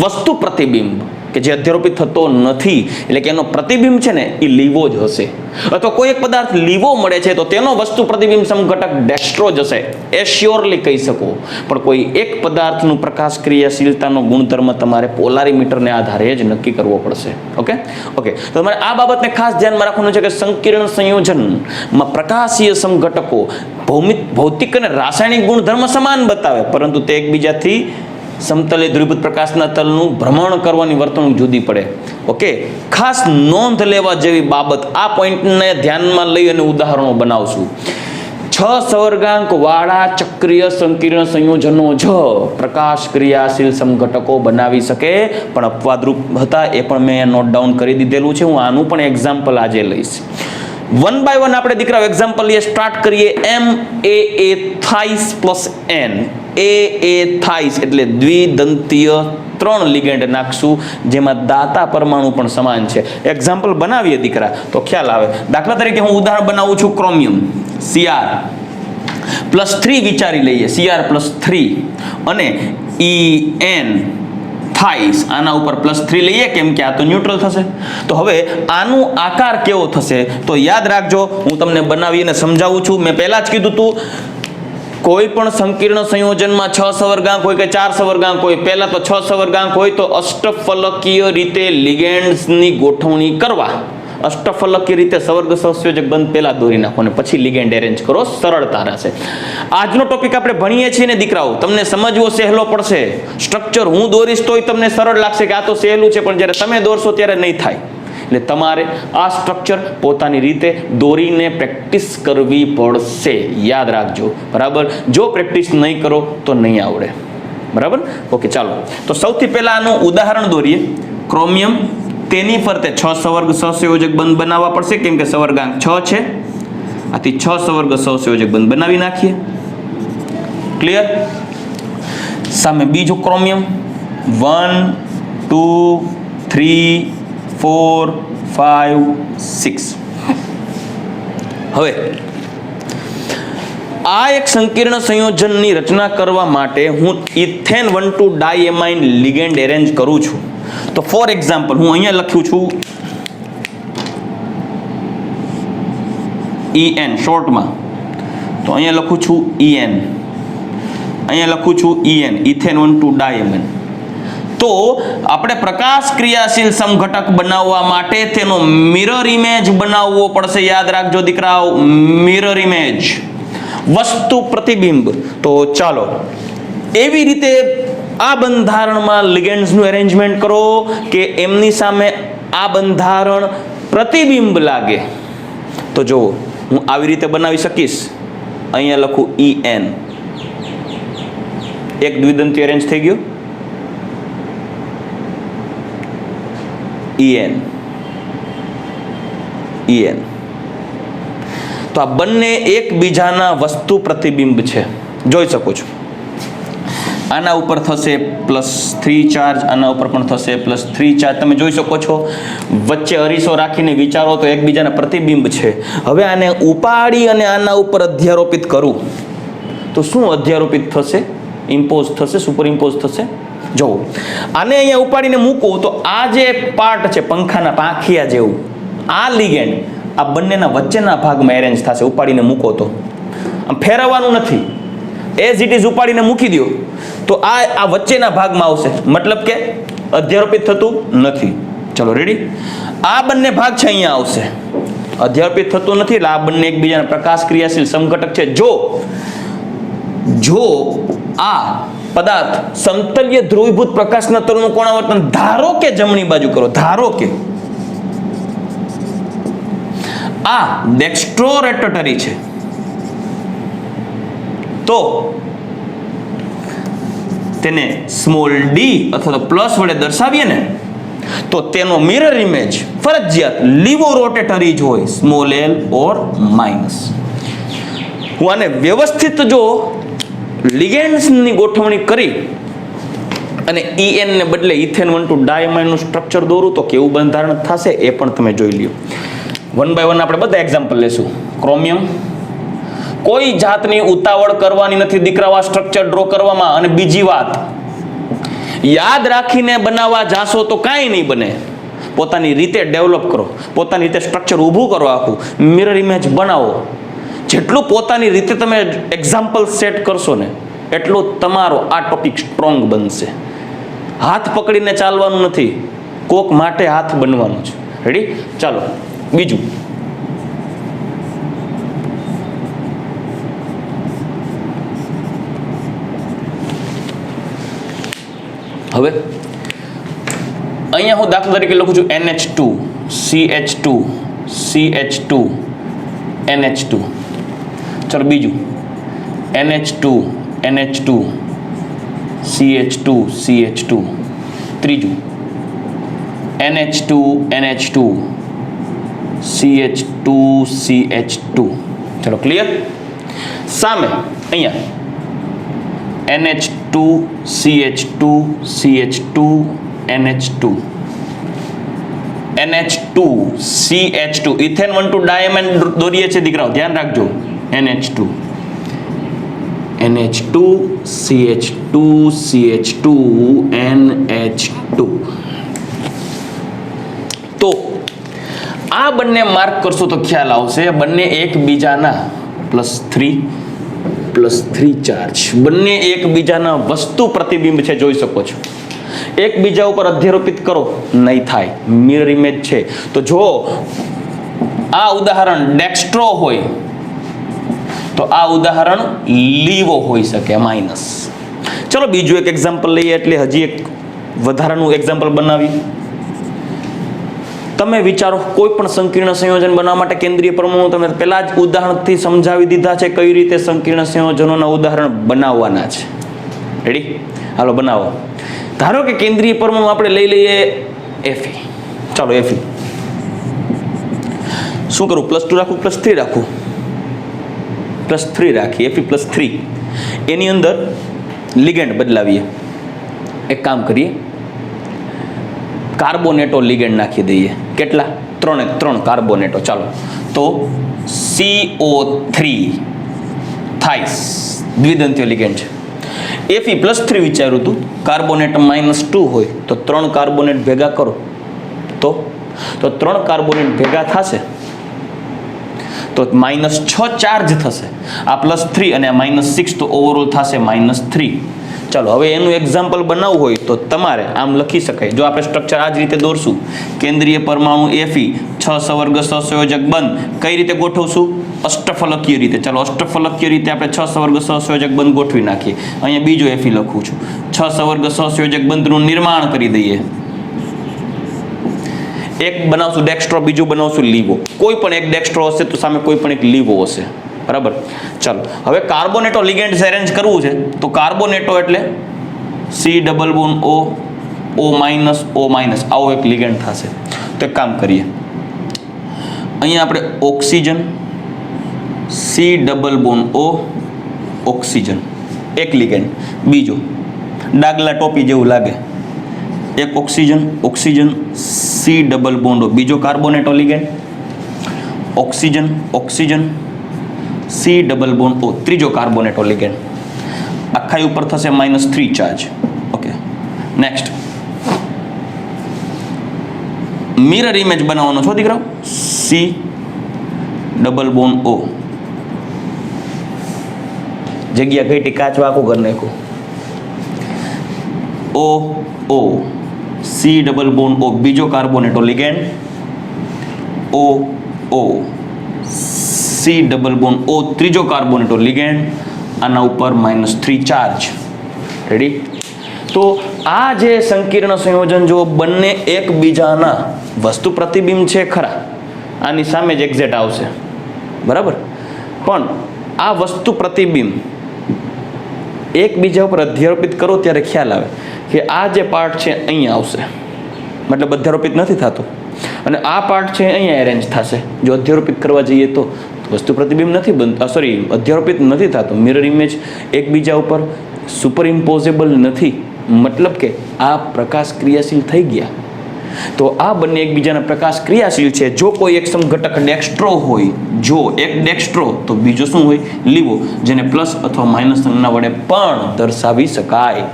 વસ્તુ પ્રતિબિંબ કે જે અધ્યારોપિત થતો નથી, એટલે કે એનો પ્રતિબિંબ છે ને એ લીવો જ હશે. અથવા કોઈ એક પદાર્થ લીવો મળે છે તો તેનો વસ્તુ પ્રતિબિંબ સમઘટક ડેક્સ્ટ્રો જ હશે, એ શ્યોરલી કહી શકો. પણ કોઈ એક પદાર્થનું પ્રકાશ ક્રિયાશીલતાનો ગુણધર્મ તમારે પોલારીમીટરને આધારે જ નક્કી કરવો પડશે. ઓકે, તો તમારે આ બાબતને ખાસ ધ્યાનમાં રાખવાનું છે કે સંકીર્ણ સંયોજનમાં પ્રકાશીય સમઘટકો ભૌતિક અને રાસાયણિક ગુણધર્મ સમાન બતાવે, પરંતુ તે એકબીજાથી સમતલીય ધ્રુવીભૂત પ્રકાશના તલનું ભ્રમણ કરવાની વર્તણૂક જુદી પડે. ઓકે, ખાસ નોંધ લેવા જેવી બાબત, આ પોઈન્ટને ધ્યાનમાં લઈ અને ઉદાહરણો બનાવશું. 6 સવર્ગાંક વાળા ચક્રીય સંકીર્ણ સંયોજનો જ પ્રકાશ ક્રિયાશીલ સમઘટકો બનાવી શકે, પણ અપવાદરૂપ હતા, એ પણ મેં નોટ ડાઉન કરી દીધેલું છે. હું આનું પણ એક્ઝામ્પલ આજે લઈશ. 1 by 1 આપણે દીકરાઓ એક્ઝામ્પલ લઈએ, સ્ટાર્ટ કરીએ. MAA thrice plus N. AA thrice એટલે દ્વિદંતીય 3 લિગેન્ડ નાખશું, જેમાં દાતા પરમાણુ પણ સમાન છે. એક્ઝામ્પલ બનાવીએ દીકરા તો ખ્યાલ આવે. દાખલા તરીકે હું ઉદાહરણ બનાવું છું, ક્રોમિયમ Cr+3 વિચારી લઈએ, Cr+3 અને En થાઇસ, આના ઉપર +3 લઈએ કેમ કે આ તો ન્યુટ્રલ થશે. તો હવે આનું આકાર કેવો થશે તો યાદ રાખજો, હું તમને બનાવીને સમજાવું છું. મેં પહેલા જ કીધું હતું, કોઈ પણ સંકીર્ણ સંયોજનમાં 6 સવર્ગાંક હોય કે 4 સવર્ગાંક હોય, પહેલા તો 6 સવર્ગાંક હોય તો અષ્ટફલકીય રીતે લિગેન્ડ્સની ગોઠવણી કરવા, અષ્ટફલકીય રીતે સવર્ગ સહસંયોજક બંધ પહેલા દોરી નાખો અને પછી લિગેન્ડ એરેન્જ કરો, સરળતા રહેશે. આજનો ટોપિક આપણે ભણીએ છીએ ને દીકરાઓ, તમને સમજવો સહેલો પડશે. સ્ટ્રક્ચર હું દોરીશ તોય તમને સરળ લાગશે કે આ તો સહેલું છે, પણ જ્યારે તમે દોરશો ત્યારે નહીં થાય. એટલે તમારે આ સ્ટ્રક્ચર પોતાની રીતે દોરીને પ્રેક્ટિસ કરવી પડશે, યાદ રાખજો. બરાબર, જો પ્રેક્ટિસ નહીં કરો તો નહીં આવડે. બરાબર, ઓકે. ચાલો, તો સૌથી પહેલા આનું ઉદાહરણ દોરીએ. ક્રોમિયમ, તેની ફરતે 6 સવર્ગ સહસંયોજક બંધ બનાવવા પડશે, કેમ કે સવર્ગાંક 6 છે. આથી 6 સવર્ગ સહસંયોજક બંધ બનાવી નાખીએ. ક્લિયર? સામે બીજું ક્રોમિયમ 1 2 3 4 5 6. હવે આ એક સંકીર્ણ સંયોજનની રચના કરવા માટે હું ઇથેન 1,2 ડાયએમાઇન લિગેન્ડ એરેન્જ કરું છું. તો ફોર એક્ઝામ્પલ હું અહીંયા લખ્યું છું EN શોર્ટમાં, તો અહીંયા લખું છું EN, અહીંયા લખું છું EN, ઇથેન 1,2 ડાયએમાઇન. તો આપણે પ્રકાશ ક્રિયાશીલ સમઘટક બનાવવા માટે તેનો મિરર ઇમેજ બનાવવો પડશે. યાદ રાખજો દીકરાઓ, મિરર ઇમેજ, વસ્તુ પ્રતિબિંબ. તો ચાલો એવી રીતે આ બંધારણમાં લિગેન્ડ્સનું એરેન્જમેન્ટ કરો કે એમની સામે આ બંધારણ પ્રતિબિંબ લાગે. તો જો હું આવી રીતે બનાવી શકીશ. અહીંયા લખું EN, એક દ્વિદંતી એરેન્જ થઈ ગયો. EN તો આ બંને એકબીજાના વસ્તુ પ્રતિબિંબ છે, જોઈ શકો છો. આના ઉપર થશે +3 ચાર્જ, આના ઉપર પણ થશે +3 ચાર્જ. તમે જોઈ શકો છો વચ્ચે અરીસો રાખીને વિચારો તો એકબીજાના પ્રતિબિંબ છે. હવે આને ઉપાડી અને આના ઉપર અધ્યારોપિત કરું તો શું અધ્યારોપિત થશે? ઇમ્પોઝ થશે, સુપર ઇમ્પોઝ થશે. જો આને અહીંયા ઉપાડીને મૂકું તો આ જે પાર્ટ છે પંખાના પાંખિયા જેવું, આ લિગેન્ડ આ બંનેના વચ્ચેના ભાગમાં એરેન્જ થશે. ઉપાડીને મૂકો તો આમ ફેરવવાનું નથી, એઝ ઇટ ઇઝ ઉપાડીને મૂકી દો તો આ વચ્ચેના ભાગમાં આવશે, મતલબ કે અધ્યારોપિત થતું નથી. ચલો રેડી. આ બંને ભાગ છે અહીંયા આવશે, અધ્યારોપિત થતું નથી એટલે આ બંને એકબીજાના પ્રકાશ ક્રિયાશીલ સમઘટક છે. જો આ પદાર્થ સમતલ્ય ધ્રુવીભૂત પ્રકાશના તરંગનું કોણાવર્તન ધારો કે જમણી બાજુ કરો, ધારો કે આ ડેક્સ્ટ્રોરેટરી છે, તો તેને સ્મોલ ડી અથવા તો પ્લસ વડે દર્શાવીએ ને તો તેનો મિરર ઇમેજ ફરજિયાત લીવો રોટેટરી જ હોય, સ્મોલ l ઓર માઇનસ. હું આને વ્યવસ્થિત જો લિગેન્ડ્સની ગોઠવણી કરી અને EN ને બદલે ઇથેન 1,2 ડાયમાઇનનું સ્ટ્રક્ચર દોરું તો કેવું બંધારણ થશે એ પણ તમે જોઈ લ્યો. 1 by 1 આપણે બધા એક્ઝામ્પલ લેશું. ક્રોમિયમ, કોઈ જાતની ઉતાવળ કરવાની નથી દીકરાઓ આ સ્ટ્રક્ચર ડ્રો કરવામાં. અને બીજી વાત, યાદ રાખીને બનાવવા જાશો તો કાંઈ નહીં બને. પોતાની રીતે ડેવલપ કરો, પોતાની રીતે સ્ટ્રક્ચર ઊભું કરો, આખું મિરર ઇમેજ બનાવો. જેટલું પોતાની રીતે તમે એક્ઝામ્પલ સેટ કરશો ને એટલું તમારો આ ટોપિક સ્ટ્રોંગ બનશે. હાથ પકડીને ચાલવાનું નથી, કોક માટે હાથ બનવાનું છે. રેડી? ચાલો બીજું. હવે અહીંયા હું દાખલા તરીકે લખું છું NH2 CH2 CH2 NH2. ચલો બીજું NH2 NH2 CH2 CH2. ત્રીજું NH2 NH2 CH2 CH2. ચલો ક્લિયર? સામે અહીંયા NH2 CH2 CH2 NH2 NH2 CH2 ethane 1,2 ડાયમાઇન દોરીએ છે દીકરાઓ, ધ્યાન રાખજો. NH2 NH2 CH2 CH2 NH2. તો આ બંને માર્ક કરશો તો ખ્યાલ આવશે બંને એકબીજાના +3 ચાર્જ, બંને એકબીજાના વસ્તુ પ્રતિબિંબ છે, જોઈ શકો છો. એકબીજા ઉપર અધ્યારોપિત કરો નહીં થાય, મિરર ઇમેજ છે. તો જો આ ઉદાહરણ ડેક્સ્ટ્રો હોય તો આ ઉદાહરણ લીવો હોઈ શકે, માઇનસ. ચલો બીજું એક એક્ઝામ્પલ લઈએ, એટલે હજી એક વધારાનું એક્ઝામ્પલ બનાવી. તમે વિચારો કોઈ પણ સંકીર્ણ સંયોજન બનાવવા માટે કેન્દ્રીય પરમાણુ તમે પહેલા જ ઉદાહરણથી સમજાવી દીધા છે કઈ રીતે સંકીર્ણ સંયોજનોના ઉદાહરણ બનાવવાના છે. રેડી? હાલો બનાવો. ધારો કે કેન્દ્રીય પરમાણુ આપણે લઈ લઈએ Fe. ચાલો Fe શું કરું? +2 રાખું, +3 રાખું? +3 રાખીએ. Fe +3. એની અંદર લિગેન્ડ બદલાવીએ. એક કામ કરીએ, કાર્બોનેટો લિગેન્ડ નાખી દઈએ. કેટલા? 3 કાર્બોનેટો. ચાલો તો CO3 થાય, દ્વિદંતીય લિગેન્ડ છે. Fe+3 વિચાર્યું હતું, કાર્બોનેટ -2 હોય તો 3 કાર્બોનેટ ભેગા કરો તો 3 કાર્બોનેટ ભેગા થશે તો -6 ચાર્જ થશે. આ +3 અને આ -6 તો ઓવરઓલ થશે -3. ચાલો હવે એનું એક્ઝામ્પલ બનાવવું હોય તો તમારે આમ લખી શકાય. જો આપણે સ્ટ્રક્ચર આ જ રીતે દોરશું, કેન્દ્રીય પરમાણુ Fe 6 સવર્ગ સહસંયોજક બંધ કઈ રીતે ગોઠવશું? અષ્ટફલકીય રીતે. ચાલો અષ્ટફલકીય રીતે આપણે 6 સવર્ગ સહસંયોજક બંધ ગોઠવી નાખીએ. અહીંયા બીજો Fe લખું છું. 6 સવર્ગ સહસંયોજક બંધનું નિર્માણ કરી દઈએ. એક બનાવશું ડેક્સ્ટ્રો, બીજું બનાવશું લીવો. કોઈ પણ એક ડેક્સ્ટ્રો હશે તો સામે કોઈ પણ એક લીવો હશે. બરાબર. ચાલો હવે કાર્બોનેટો લિગેન્ડ્સ અરેન્જ કરવું છે તો કાર્બોનેટો એટલે C double bond O O minus O minus આવો એક લિગેન્ડ થશે. તો એક કામ કરીએ, અહીંયા આપણે oxygen C double bond O oxygen એક લિગેન્ડ, બીજો ડાગલા ટોપી જેવું લાગે, એક oxygen oxygen C double bond O બીજો carbonato ligand, oxygen oxygen C double bond O ત્રીજો કાર્બોનેટો લિગેન્ડ. આખા ઉપર થશે -3 charge. Okay, next mirror image બનાવવાનો છો દીકરાઓ. C ડબલ બોન્ડ O જગ્યા ઘટી, કાચ વાકું કરી નાખું. O O C double bond O બીજો carbonato ligand, O O C double bond O ત્રીજો કાર્બોનેટો લિગેન્ડ, આના ઉપર -3 ચાર્જ. રેડી? તો આ જે સંકીર્ણ સંયોજન જો બંને એકબીજાના વસ્તુ પ્રતિબિંબ છે ખરા, આની સામે જ એક્ઝેક્ટ આવશે. બરાબર. પણ આ વસ્તુ પ્રતિબિંબ એકબીજા ઉપર અધ્યારોપિત કરો ત્યારે ખ્યાલ આવે કે આ જે પાર્ટ છે અહીંયા આવશે, મતલબ અધ્યારોપિત નથી થતું, અને આ પાર્ટ છે અહીંયા એરેન્જ થશે. જો અધ્યારોપિત કરવા જઈએ તો વસ્તુ પ્રતિબિંબ નથી બનતું, સોરી અધ્યારોપિત નથી થતું. મિરર ઇમેજ એકબીજા ઉપર સુપર ઇમ્પોઝેબલ નથી, મતલબ કે આ પ્રકાશ ક્રિયાશીલ થઈ ગયા. તો આ બંને એકબીજાના પ્રકાશ ક્રિયાશીલ છે. જો કોઈ એક સમઘટક ડેક્સ્ટ્રો હોય, જો એક ડેક્સ્ટ્રો તો બીજો શું હોય? લીવો, જેને પ્લસ અથવા માઇનસ સંજ્ઞા વડે પણ દર્શાવી શકાય.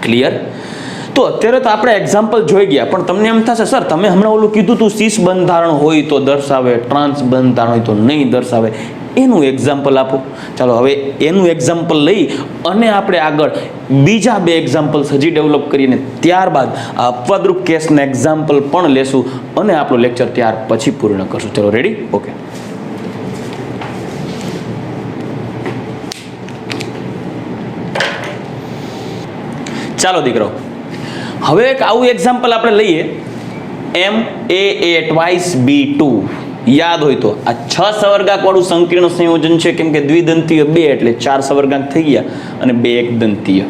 ક્લિયર? તો અત્યારે તો આપણે એક્ઝામ્પલ જોઈ ગયા, પણ તમને એમ થશે સર તમે હમણાં ઓલું કીધું તું સીસ બંધારણ હોય તો દર્શાવે, ટ્રાન્સ બંધારણ હોય તો નહીં દર્શાવે, એનું એક્ઝામ્પલ આપો. ચાલો હવે એનું એક્ઝામ્પલ લઈ અને આપણે આગળ બીજા 2 એક્ઝામ્પલ હજી ડેવલપ કરીને ત્યારબાદ આ અપવાદરૂપ કેસના એક્ઝામ્પલ પણ લેશું અને આપણો લેક્ચર ત્યાર પછી પૂર્ણ કરશું. ચલો રેડી? ઓકે. ચાલો દીકરો, હવે એક આવું એક્ઝામ્પલ આપણે લઈએ. MAA ટ્વાઇસ B2 યાદ હોય તો આ 6 સવર્ગાંક વાળું સંકીર્ણ સંયોજન છે, કેમ કે દ્વિદંતીય 2 એટલે 4 સવર્ગાંક થઈ ગયા અને 2 એકદંતીય.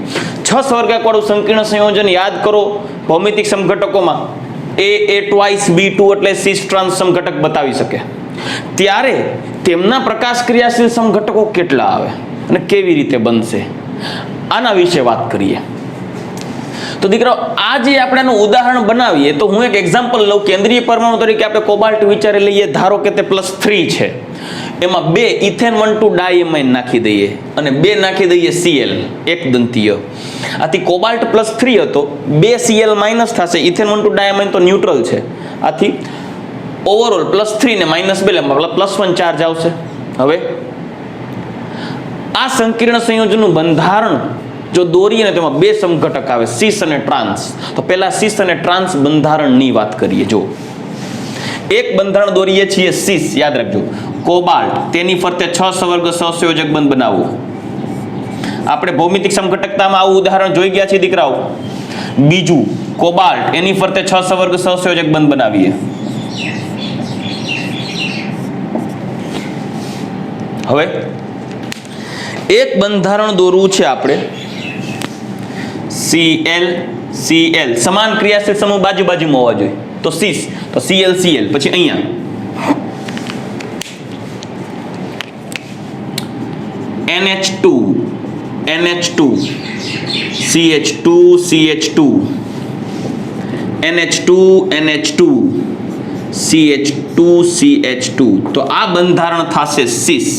6 સવર્ગાંક વાળું સંકીર્ણ સંયોજન યાદ કરો. ભૌમિતિક સમઘટકોમાં AA ટ્વાઇસ B2 એટલે સિસ ટ્રાન્સ સમઘટક બતાવી શકે. ત્યારે તેમના પ્રકાશ ક્રિયાશીલ સમઘટકો કેટલા આવે અને કેવી રીતે બનશે, આના વિશે વાત કરીએ. તો દીકરો આ જે આપણે એનું ઉદાહરણ બનાવીએ તો હું એક એક્ઝામ્પલ લઉં. કેન્દ્રીય પરમાણુ તરીકે આપણે કોબાલ્ટ વિચારી લઈએ. ધારો કે તે +3 છે, એમાં 2 ઇથેન 1,2 ડાયમાઇન નાખી દઈએ અને 2 નાખી દઈએ Cl એકદંતીય. આથી કોબાલ્ટ +3 હતો, 2 Cl માઇનસ થશે, ઇથેન 1,2 ડાયમાઇન તો ન્યુટ્રલ છે, આથી ઓવરઓલ +3 ને -2 +1 ચાર્જ આવશે. હવે આ સંકીર્ણ સંયોજનનું બંધારણ જો દોરીએ ને તેમાં 2 સમઘટક આવે, સિસ અને ટ્રાન્સ. તો પહેલા સિસ અને ટ્રાન્સ બંધારણની વાત કરીએ. જો એક બંધારણ દોરીએ છીએ સિસ, યાદ રાખજો, કોબાલ્ટ, તેની ફરતે 6 સવર્ગ સહસંયોજક બંધ બનાવવું. આપણે ભૌમિતિક સમઘટકતામાં આવું ઉદાહરણ જોઈ ગયા છે દીકરાઓ. બીજું કોબાલ્ટ, એની ફરતે 6 સવર્ગ સહસંયોજક બંધ બનાવીએ. હવે એક બંધારણ દોરવું છે આપણે, Cl Cl સમાન ક્રિયાશીલ સમૂહ બાજુ બાજુમાં હોવા જોઈએ. તો સિસ તો Cl Cl, પછી અહીંયા NH2 NH2 CH2 CH2 NH2 NH2 CH2 CH2 તો આ બંધારણ થશે સીસ.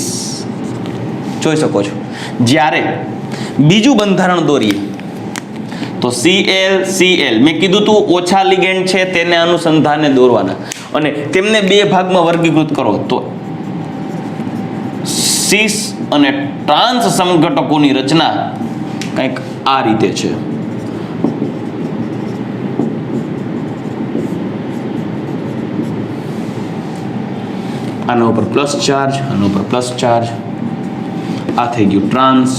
જોઈ શકો છો. જ્યારે બીજું બંધારણ દોરીએ તો Cl Cl, મેં કીધું તું ઓછા લિગેન્ડ છે તેને અનુસંધાને દોરવાના અને તેમને બે ભાગમાં વર્ગીકૃત કરો તો સીસ અને ટ્રાન્સ સમઘટકોની રચના કંઈક આ રીતે છે. આના ઉપર પ્લસ ચાર્જ, આના ઉપર પ્લસ ચાર્જ, આ થઈ ગયું ટ્રાન્સ.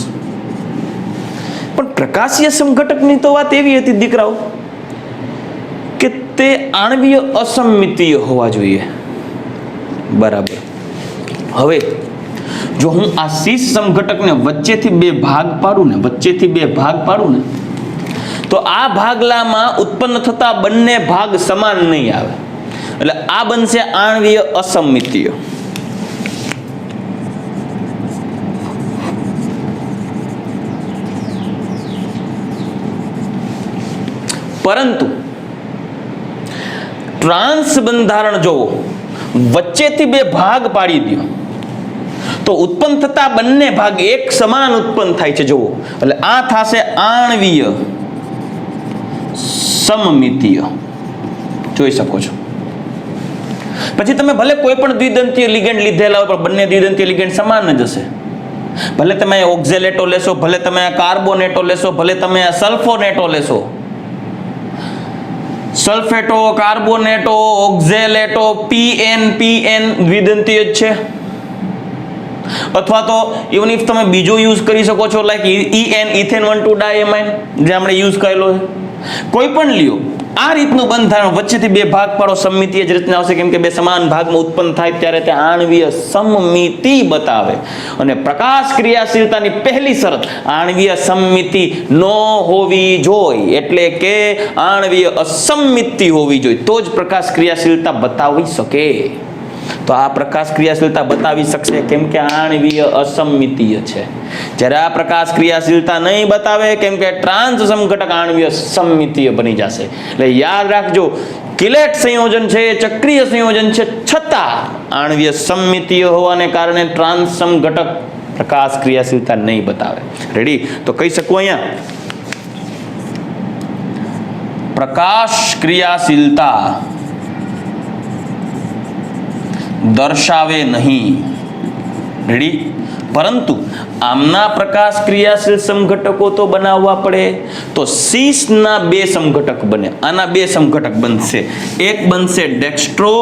પણ પ્રકાશીય સમઘટકની તો વાત એવી હતી દીકરાઓ કે તે આણ્વીય અસમમિતીય હોવા જોઈએ. બરાબર. હવે જો હું આ સીસ સમઘટકને વચ્ચેથી બે ભાગ પાડું ને તો આ ભાગલામાં ઉત્પન્ન થતા બંને ભાગ સમાન નહીં આવે, એટલે આ બનશે આણ્વીય અસમમિતીય. પરંતુ ટ્રાન્સ બંધારણ જોવો, વચ્ચેથી બે ભાગ પાડી દો તો ઉત્પન્ન થતા બંને ભાગ એક સમાન ઉત્પન્ન થાય છે. જોવો, એટલે આ થશે આણ્વીય સમમિતીય. જોઈ શકો છો. પછી તમે ભલે કોઈ પણ દ્વિદંતીય લિગેન્ડ લીધેલા હોય પણ બંને દ્વિદંતીય લિગેન્ડ સમાન જ હશે. ભલે તમે ઓક્ઝેલેટો લેશો, ભલે તમે આ કાર્બોનેટો લેશો, ભલે તમે આ સલ્ફોનેટો લેશો, સલ્ફેટો, કાર્બોનેટો, ઓક્ઝેલેટો, PN દ્વિદંતીય જ છે. અથવા તો ઇવન ઇફ તમે બીજો યુઝ કરી શકો છો, લાઈક EN ઇથેન 1,2 ડાયમાઇન જે આપણે યુઝ કરેલો છે. કોઈ પણ લ્યો, આ રીતનું બંધારણ વચ્ચેથી બે ભાગ પાડો, સમમિતીય જ રચના આવશે. કેમ કે બે સમાન ભાગમાં ઉત્પન્ન થાય ત્યારે તે આણ્વીય સમમિતિ બતાવે. અને પ્રકાશ ક્રિયાશીલતાની પહેલી શરત આણ્વીય સમમિતિ ન હોવી જોઈએ, એટલે કે આણ્વીય અસમમિતિ હોવી જોઈએ, તો જ પ્રકાશ ક્રિયાશીલતા બતાવી શકે. તો આ પ્રકાશ ક્રિયાશીલતા બતાવી શકશે કેમ કે આણ્વીય અસમમિતીય છે. જ્યારે આ પ્રકાશ ક્રિયાશીલતા નહીં બતાવે કેમ કે ટ્રાન્સ સમઘટક આણ્વીય સમમિતીય બની જશે. એટલે યાદ રાખજો, કિલેટ સંયોજન છે એ ચક્રીય સંયોજન છે, છતાં આણ્વીય સમમિતીય હોવાને કારણે ટ્રાન્સ સમઘટક પ્રકાશ ક્રિયાશીલતા નહીં બતાવે. રેડી? તો કહી શકું અહીંયા પ્રકાશ ક્રિયાશીલતા દર્શાવે નહીં. રેડી? પરંતુ આમના પ્રકાશ ક્રિયાશીલ સમઘટકો તો બનાવવા પડે. તો સીસના બે સમઘટક બને, આના બે સમઘટક બનશે. એક બનશે ડેક્સ્ટ્રો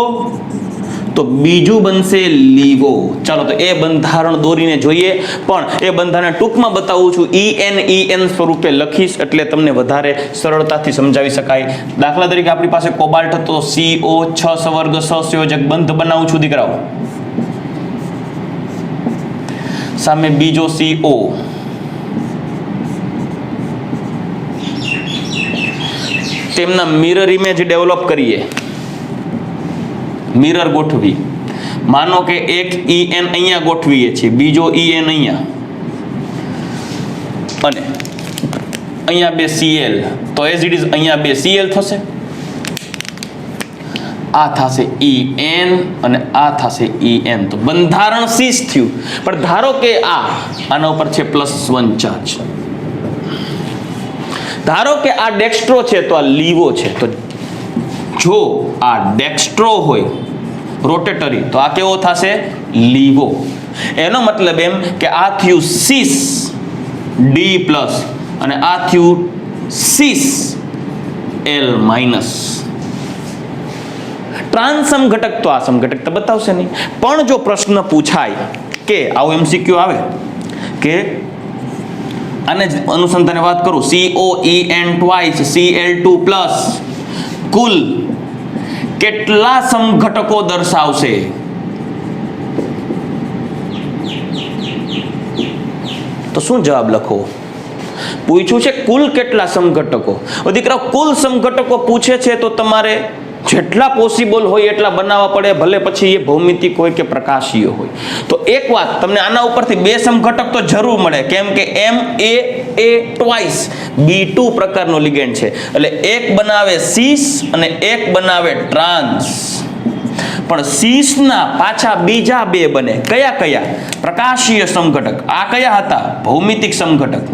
તો બીજું બનશે લીવો. ચાલો તો એ બંધારણ દોરીને જોઈએ, પણ એ બંધારણ ટૂંકમાં બતાવું છું. EN સ્વરૂપે લખીશ એટલે તમને વધારે સરળતાથી સમજાવી શકાય. દાખલા તરીકે આપણી પાસે કોબાલ્ટ હતો, CO6 સવર્ગ સહસંયોજક બંધ બનાવું છું દીકરાઓ. સામે બીજો CO, તેમના મિરર ઇમેજ ડેવલપ કરીએ, મિરર ગોઠવી. માનો કે એક EN અહીંયા ગોઠવીએ છીએ, બીજો EN અહીંયા, અને અહીંયા બે Cl, તો એઝ ઇટ ઇઝ અહીંયા બે Cl થશે. આ થશે EN અને આ થશે EN. તો બંધારણ સીસ થયું. પણ ધારો કે આના ઉપર છે +1 ચાર્જ. ધારો કે આ ડેક્સ્ટ્રો છે તો આ લીવો છે. તો જો આ ડેક્સ્ટ્રો હોય રોટેટરી તો આ કેવો થશે? લીવો. એનો મતલબ એમ કે આ થયું સીસ D+ અને આ થયું સીસ L-. ટ્રાન્સ સમઘટક તો આ સમઘટક તો બતાવશે નહીં. પણ જો પ્રશ્ન પૂછાય કે આવો MCQ આવે કે આને જ અનુસંધાને વાત કરું, COEN twice Cl2+, કુલ કેટલા સમઘટકો દર્શાવશે? તો શું જવાબ લખો? પૂછ્યું છે કુલ કેટલા સમઘટકો. દીકરા કુલ સમઘટકો પૂછે છે તો તમારે જેટલા પોસિબલ હોય એટલા બનાવવા પડે, ભલે પછી એ ભૌમિતિક હોય કે પ્રકાશીય હોય. તો એક વાત તમને આના ઉપરથી બે સમઘટક તો જરૂર મળે, કેમ કે MA એ ટ્વાઇસ B2 પ્રકારનો લિગેન્ડ છે. એટલે એક બનાવે સિસ અને એક બનાવે ટ્રાન્સ. પણ સિસના પાછા બીજા બે બને. કયા કયા? પ્રકાશીય સમઘટક. આ કયા હતા? ભૌમિતિક સમઘટક.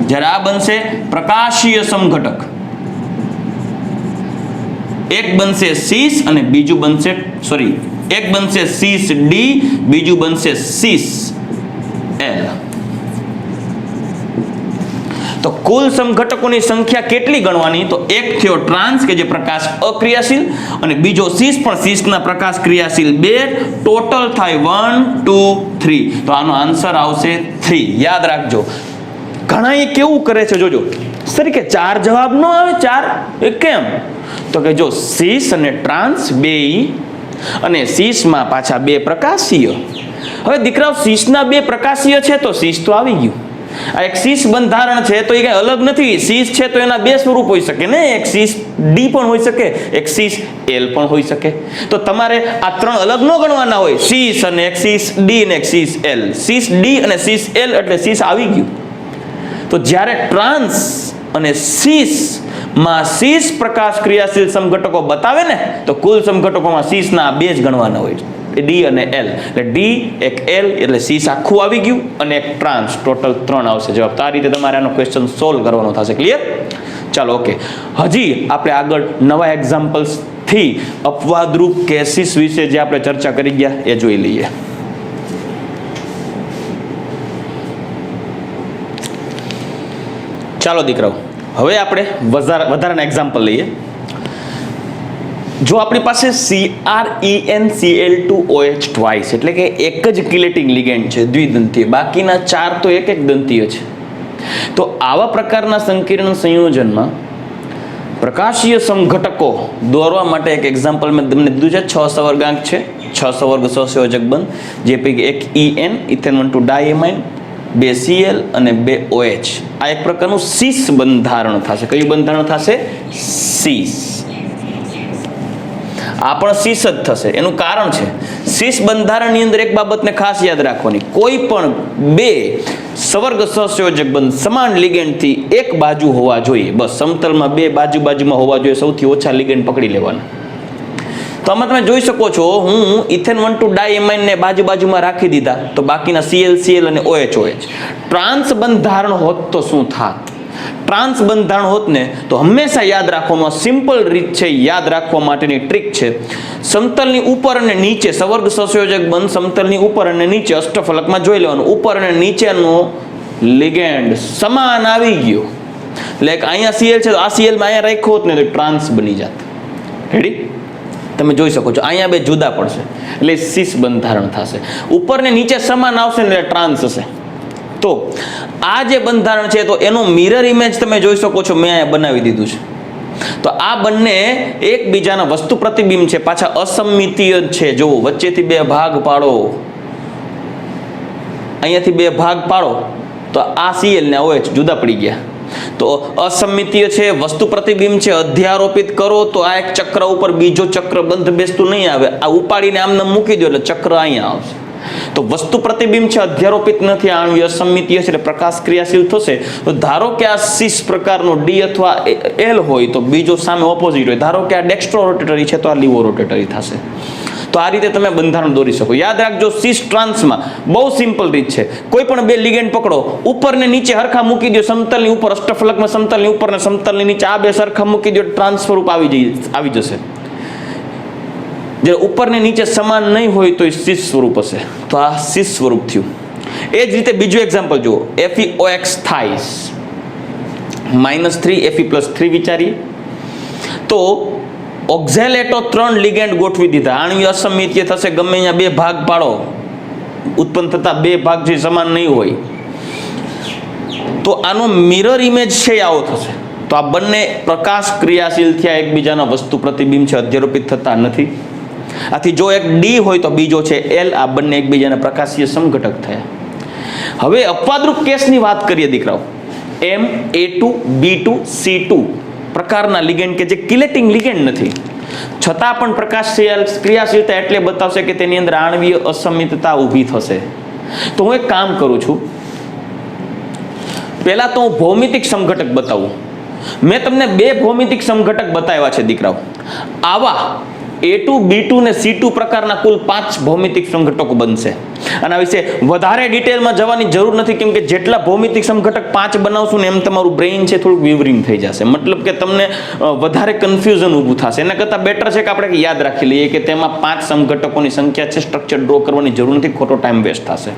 જ્યારે આ બનશે પ્રકાશીય સમઘટક. એક બનશે સિસ અને બીજું બનશે એક બનશે સિસ ડી, બીજું બનશે સિસ એલ. તો કુલ સમઘટકોની સંખ્યા કેટલી ગણવાની? તો એક થયો ટ્રાન્સ કે જે પ્રકાશ અક્રિયાશીલ, અને બીજો સિસ પણ સિસના પ્રકાશ ક્રિયાશીલ. બે ટોટલ થાય 1 2 3. તો આનો આન્સર આવશે 3. યાદ રાખજો. ઘણા એ કેવું કરે છે જોજો, સર કે 4 જવાબ ન આવે. 4 એ કેમ? તો કે જો સિસ અને ટ્રાન્સ બે અને સિસમાં પાછા બે પ્રકાશીય. હવે દીકરાઓ સિસના બે પ્રકાશીય છે તો સિસ તો આવી ગયું. આ એક સિસ બંધારણ છે તો એ કઈ અલગ નથી. સિસ છે તો એના બે સ્વરૂપ હોઈ શકે ને, એક સિસ ડી પણ હોઈ શકે, એક સિસ એલ પણ હોઈ શકે. તો તમારે આ ત્રણ અલગ ન ગણવાના હોય. સિસ અને એક સિસ ડી અને એક સિસ એલ. સિસ ડી અને સિસ એલ એટલે સિસ આવી ગયું. તો જ્યારે ટ્રાન્સ અને સિસ માં સિસ પ્રકાશ ક્રિયાશીલ સમઘટકો બતાવે ને, તો કુલ સમઘટકોમાં સિસના બે જ ગણવાના હોય, ડી અને એલ. એટલે ડી એક એલ એટલે સિસ આખું આવી ગયું, અને એક ટ્રાન્સ, ટોટલ 3 આવશે જવાબ. તો આ રીતે તમારે આનો ક્વેશ્ચન સોલ્વ કરવાનો થશે. ક્લિયર? ચાલો ઓકે. હજી આપણે આગળ નવા એક્ઝામ્પલ્સ થી અપવાદરૂપ કેસીસ વિશે જે આપણે ચર્ચા કરી ગયા એ જોઈ લઈએ. ચાલો દીકરાઓ, હવે આપણે વધારાના એક્ઝામ્પલ લઈએ. જો આપણી પાસે CrEnCl2OH ટ્વાઇસ એટલે કે એક જ કિલેટિંગ લિગેન્ડ છે, દ્વિદંતીય, બાકીના 4 તો એક દંતીય છે. તો આવા પ્રકારના સંકીર્ણ સંયોજનમાં પ્રકાશીય સમઘટકો દોરવા માટે એક એક્ઝામ્પલ મેં તમને દીધું છે. 6 સવર્ગાંક છે, 6 સવર્ગ સહસંયોજક બંધ, જે પૈકી એક EN ઇથેન 1 ડાયમાઇન, 2 Cl અને 2 OH. આ એક પ્રકારનું સિસ બંધારણ થશે. કયું બંધારણ થશે? સિસ. આ પણ સિસ જ થશે. એનું કારણ છે, સિસ બંધારણની અંદર એક બાબતને ખાસ યાદ રાખવાની, કોઈ પણ બે સવર્ગ સહસંયોજક બંધ સમાન લિગેન્ડથી એક બાજુ હોવા જોઈએ. બસ સમતલમાં બે બાજુમાં હોવા જોઈએ. સૌથી ઓછા લિગેન્ડ પકડી લેવાના. તો આમાં તમે જોઈ શકો છો, હું ઇથેન 1 ડાયમાઇન ને બાજુમાં રાખી દીધા, તો બાકીના Cl અને OH. ટ્રાન્સ બંધારણ હોત તો શું થાત? ટ્રાન્સ બંધારણ હોત ને તો હંમેશા યાદ રાખવામાં સિમ્પલ રીત છે, યાદ રાખવા માટેની ટ્રીક છે. સમતલની ઉપર અને નીચે સવર્ગ સહસંયોજક બંધ સમતલની ઉપર અને નીચે અષ્ટફલકમાં જોઈ લેવાનું. ઉપર અને નીચેનો લિગેન્ડ સમાન આવી ગયો. એટલે અહીંયા Cl છે તો આ Cl માં અહીંયા રાખ્યો હોત ને તો ટ્રાન્સ બની જાત. રેડી? તમે જોઈ શકો છો અહીંયા બે જુદા પડશે એટલે સિસ બંધારણ થશે. ઉપર ને નીચે સમાન આવશે ને એટલે ટ્રાન્સ હશે. તો આ જે બંધારણ છે તો એનો મિરર ઇમેજ તમે જોઈ શકો છો, મેં અહીંયા બનાવી દીધું છે. તો આ બંને એકબીજાના વસ્તુ પ્રતિબિંબ છે, પાછા અસમિતીય છે. જો વચ્ચેથી બે ભાગ પાડો, અહીંયાથી બે ભાગ પાડો તો આ Cl ને OH જુદા પડી ગયા. તો અસમિતીય છે, વસ્તુ પ્રતિબિંબ છે. અધ્યારોપિત કરો તો આ એક ચક્ર ઉપર બીજો ચક્ર બંધ બેસતું નહીં આવે. આ ઉપાડીને આમને મૂકી દો એટલે ચક્ર અહીંયા આવશે. તો વસ્તુ પ્રતિબિંબ છે, અધ્યારોપિત નથી. આણ્વીય અસમિતીય છે એટલે પ્રકાશ ક્રિયાશીલ થશે. તો ધારો કે આ સિસ પ્રકારનો ડી અથવા એલ હોય તો બીજો સામે ઓપોઝિટ હોય. ધારો કે આ ડેક્સ્ટ્રો રોટેટરી છે તો આ લીવો રોટેટરી થશે. તો આ રીતે તમે બંધારણ દોરી શકો. યાદ રાખજો, સિસ ટ્રાન્સમાં બહુ સિમ્પલ રીત છે. કોઈ પણ બે લિગેન્ડ પકડો, ઉપર ને નીચે હરખા મૂકી દો, સમતલની ઉપર અષ્ટફલકમાં સમતલની ઉપર ને સમતલની નીચે આ બે સરખા મૂકી દો, ટ્રાન્સ સ્વરૂપ આવી જશે. જે ઉપર ને નીચે સમાન નહીં હોય તો એ સિસ સ્વરૂપ હશે. તો આ સિસ સ્વરૂપ થયું. એ જ રીતે બીજું એક્ઝામ્પલ જુઓ. FeOX થાઇસ -3 Fe+3 વિચારીએ તો ઓક્ઝેલેટો 3 લિગેન્ડ ગોઠવી દીધા. આણ્વીય અસમિતીય થશે. ગમે અહીંયા બે ભાગ પાડો, ઉત્પન્ન થતા બે ભાગ જે સમાન નહીં હોય તો આનો મિરર ઇમેજ છે આવો થશે. તો આ બંને પ્રકાશ ક્રિયાશીલ થયા, એકબીજાના વસ્તુ પ્રતિબિંબ છે, અધ્યારોપિત થતા નથી. આથી જો એક ડી હોય તો બીજો છે એલ. આ બંને એકબીજાના પ્રકાશીય સમઘટક થયા. હવે અપવાદરૂપ કેસની વાત કરીએ દીકરાઓ. Ma2B2C2 પ્રકારના લિગેન્ડ કે જે કિલેટિંગ લિગેન્ડ નથી, છતાં પણ પ્રકાશ ક્રિયાશીલતા એટલે બતાવશે કે તેની અંદર આણ્વીય અસમિતતા ઊભી થશે. તો હું એક કામ કરું છું, પહેલા તો હું ભૌમિતિક સમઘટક બતાવું. મેં તમને બે ભૌમિતિક સમઘટક બતાવ્યા છે દીકરાઓ. આવા A2, B2 ને C2 પ્રકારના કુલ 5 ભૌમિતિક સમઘટકો બનશે. આના વિશે વધારે ડિટેલમાં જવાની જરૂર નથી, કેમ કે જેટલા ભૌમિતિક સમઘટક 5 બનાવશું ને એમ તમારું બ્રેઇન છે થોડુંક વિવરિંગ થઈ જશે. મતલબ કે તમને વધારે કન્ફ્યુઝન ઊભું થશે. એના કરતાં બેટર છે કે આપણે યાદ રાખી લઈએ કે તેમાં 5 સમઘટકોની સંખ્યા છે. સ્ટ્રક્ચર ડ્રો કરવાની જરૂર નથી, ખોટો ટાઈમ વેસ્ટ થશે.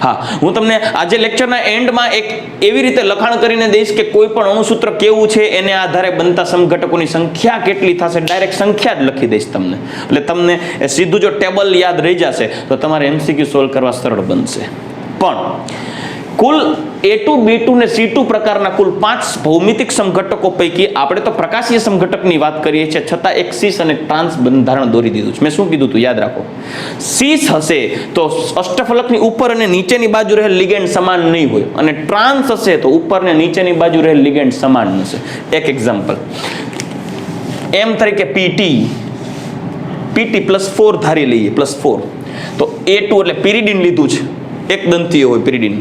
હા, હું તમને આજે લેક્ચરના એન્ડમાં એક એવી રીતે લખાણ કરીને દઈશ કે કોઈ પણ અણુસૂત્ર કેવું છે એને આધારે બનતા સમઘટકોની સંખ્યા કેટલી થશે, ડાયરેક્ટ સંખ્યા જ લખી દઈશ તમને. એટલે તમને સીધું જો ટેબલ યાદ રહી જશે તો તમારે MCQ સોલ્વ કરવા સરળ બનશે. પણ કુલ A2, B2 ને C2 પ્રકારના કુલ 5 ભૌમિતિક સમઘટકો પૈકી આપણે તો પ્રકાશીય સમઘટકની વાત કરીએ છીએ, છતાં એક સીસ અને ટ્રાન્સ બંધારણ દોરી દીધું છે. મેં શું કીધું હતું યાદ રાખો. સીસ હશે તો અષ્ટફલકની ઉપર અને નીચેની બાજુ રહેલ લિગેન્ડ સમાન નહીં હોય, અને ટ્રાન્સ હશે તો ઉપર ને નીચેની બાજુ રહેલ લિગેન્ડ સમાન હશે. એક એક્ઝામ્પલ એમ તરીકે PT +4 ધારી લઈએ, +4 તો A2 એટલે પિરિડિન લીધું છે, એક દંતીય હોય પિરિડિન.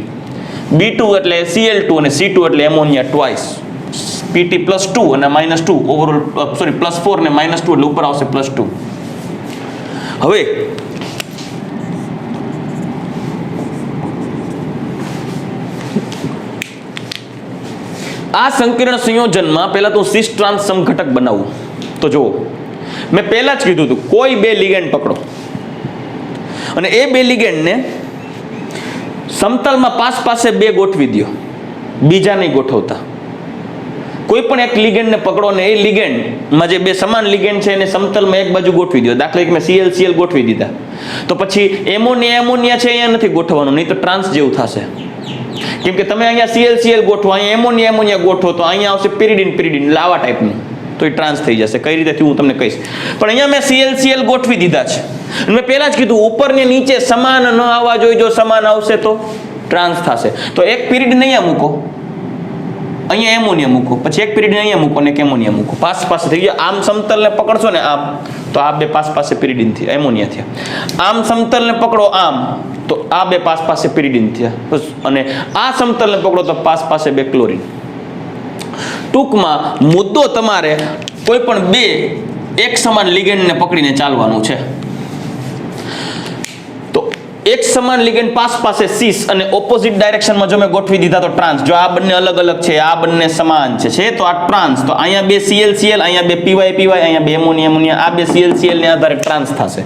B2 એટલે Cl2 અને C2 એટલે એમોનિયા ટ્વાઇસ. PT +2 અને -2 ઓવરઓલ +4 ને -2 એટલે ઉપર આવશે +2. હવે આ સંકીર્ણ સંયોજનમાં પહેલા તો સિસ ટ્રાન્સ સમઘટક બનાવું. તો જુઓ, મેં પહેલા જ કીધું હતું કોઈ બે લિગેન્ડ પકડો અને એ બે લિગેન્ડને સમતલમાં પાસે બે ગોઠવી દો, બીજા નહીં ગોઠવતા. કોઈ પણ એક લિગેન્ડને પકડો ને એ લિગેન્ડમાં જે બે સમાન લિગેન્ડ છે એને સમતલમાં એક બાજુ ગોઠવી દો. દાખલા કે મેં Cl ગોઠવી દીધા, તો પછી એમોનિયા છે અહીંયા નથી ગોઠવવાનું, નહીં તો ટ્રાન્સ જેવું થશે. કેમ કે તમે અહીંયા Cl ગોઠવો, અહીંયા એમોનિયા ગોઠવો તો અહીંયા આવશે પિરિડિન એટલે આવા ટાઈપનું, તો એ ટ્રાન્સ થઈ જશે. કઈ રીતે હું તમને કહીશ. પણ અહીંયા મેં Cl ગોઠવી દીધા છે અને મેં પહેલા જ કીધું ઉપર ને નીચે સમાન ન આવવા જોઈએ, જો સમાન આવશે તો ટ્રાન્સ થશે. તો એક પિરિડિન અહીંયા મૂકો, અહીંયા એમોનિયા મૂકો, પછી એક પિરિડિન અહીંયા મૂકો ને એક એમોનિયા મૂકો, પાસે થઈ ગયો. આમ સમતલને પકડશો ને આમ તો આ બે પાસે પિરિડિન થયા, એમોનિયા થયા. આમ સમતલને પકડો આમ તો આ બે પાસે પિરિડિન થયા, અને આ સમતલને પકડો તો પાસે બે ક્લોરીન. ટૂંકમાં મુદ્દો તમારે કોઈ પણ બે એક સમાન લિગેન્ડને પકડીને ચાલવાનું છે. તો એક સમાન લિગેન્ડ પાસે સીસ અને ઓપોઝિટ ડાયરેક્શનમાં જો મેં ગોઠવી દીધા તો ટ્રાન્સ. જો આ બંને અલગ અલગ છે, આ બંને સમાન છે તો આ ટ્રાન્સ. તો અહીંયા બે Cl અહીંયા બે PY અહીંયા બે એમોનિયા, આ બે Cl ને આધારે ટ્રાન્સ થશે.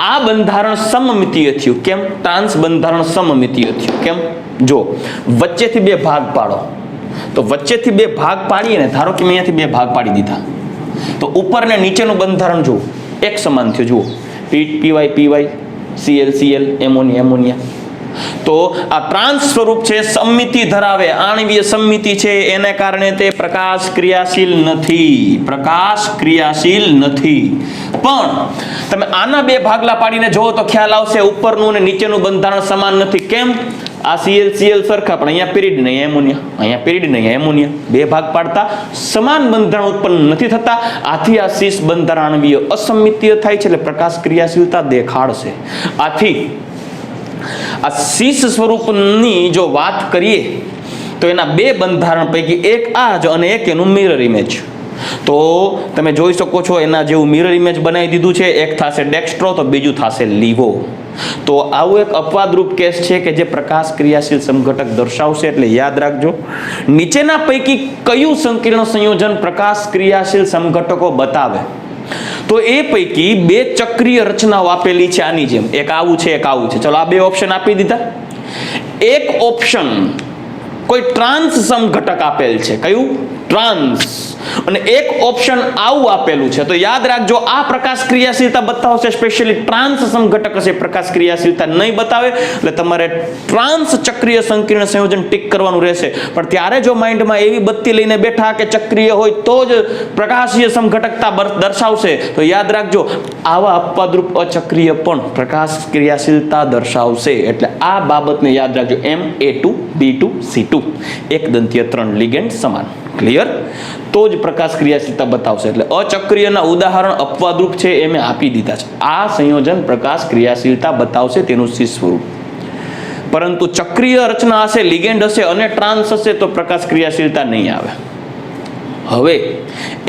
આ બંધારણ સમમિતીય થયું. કેમ? ટ્રાન્સ બંધારણ સમમિતીય થયું. કેમ? જો વચ્ચેથી બે ભાગ પાડો, તો વચ્ચેથી બે ભાગ પાડીએ ને, ધારો કે મેં અહીંયાથી બે ભાગ પાડી દીધા, તો ઉપર ને નીચેનું બંધારણ જુઓ એક સમાન થયું. જુઓ PY Cl એમોનિયા. તો આ ટ્રાન્સ સ્વરૂપ છે, સમમિતિ ધરાવે, આણ્વીય સમમિતિ છે, એને કારણે તે પ્રકાશ ક્રિયાશીલ નથી. પણ તમે આના બે ભાગલા પાડીને જોવો તો ખ્યાલ આવશે ઉપરનું અને નીચેનું બંધારણ સમાન નથી. કેમ? આ Cl સરખા, પણ અહીંયા પિરિડિન અહીંયા એમોનિયા, અહીંયા પિરિડિન અહીંયા એમોનિયા. બે ભાગ પાડતા સમાન બંધારણ ઉત્પન્ન નથી થતા. આથી આ સીસ બંધારણ આણ્વીય અસમિતીય થાય છે, એટલે પ્રકાશ ક્રિયાશીલતા દેખાડશે. આથી આ સીસ સ્વરૂપની જો વાત કરીએ તો એના બે બંધારણ પૈકી એક આ જ અને એક એનું મિરર ઇમેજ. તો તમે જોઈ શકો છો એના જેવું મિરર ઇમેજ બનાવી દીધું છે. એક થશે ડેક્સ્ટ્રો તો બીજું થશે લીવો. તો આવું એક અપવાદરૂપ કેસ છે કે જે પ્રકાશ ક્રિયાશીલ સમઘટક દર્શાવશે. એટલે યાદ રાખજો, નીચેના પૈકી કયું સંકીર્ણ સંયોજન પ્રકાશ ક્રિયાશીલ સમઘટકો બતાવે? તો એ પૈકી બે ચક્રીય રચનાઓ આપેલી છે આની જેમ, એક આવું છે એક આવું છે. ચલો આ બે ઓપ્શન આપી દીધા. એક ઓપ્શન કોઈ ટ્રાન્સ સમઘટક આપેલ છે. કયું? ટ્રાન્સ. અને એક ઓપ્શન આવું આપેલું છે. તો યાદ રાખજો, આ પ્રકાશ ક્રિયાશીલતા બતાવશે, સ્પેશિયલી ટ્રાન્સ સમઘટક હશે, પ્રકાશ ક્રિયાશીલતા નહીં બતાવે. એટલે તમારે ટ્રાન્સ ચક્રીય સંકીર્ણ સંયોજન ટીક કરવાનું રહેશે. પણ ત્યારે જો માઇન્ડમાં એવી બત્તી લઈને બેઠા કે ચક્રીય હોય તો જ પ્રકાશીય સમઘટકતા દર્શાવશે, તો યાદ રાખજો આવા અપવાદરૂપ અચક્રીય પણ પ્રકાશ ક્રિયાશીલતા દર્શાવશે. એટલે આ બાબતને યાદ રાખજો. A2 B2 C2 એક દંતીય 3 લિગેન્ડ સમાન. ક્લિયર? તો જ પ્રકાશ ક્રિયાશીલતા બતાવશે. એટલે અચક્રીયના ઉદાહરણ અપવાદરૂપ છે એ મેં આપી દીધા છે. આ સંયોજન પ્રકાશ ક્રિયાશીલતા બતાવશે, તેનું સી સ્વરૂપ. પરંતુ ચક્રીય રચના હશે, લિગેન્ડ હશે અને ટ્રાન્સ હશે તો પ્રકાશ ક્રિયાશીલતા નહીં આવે. હવે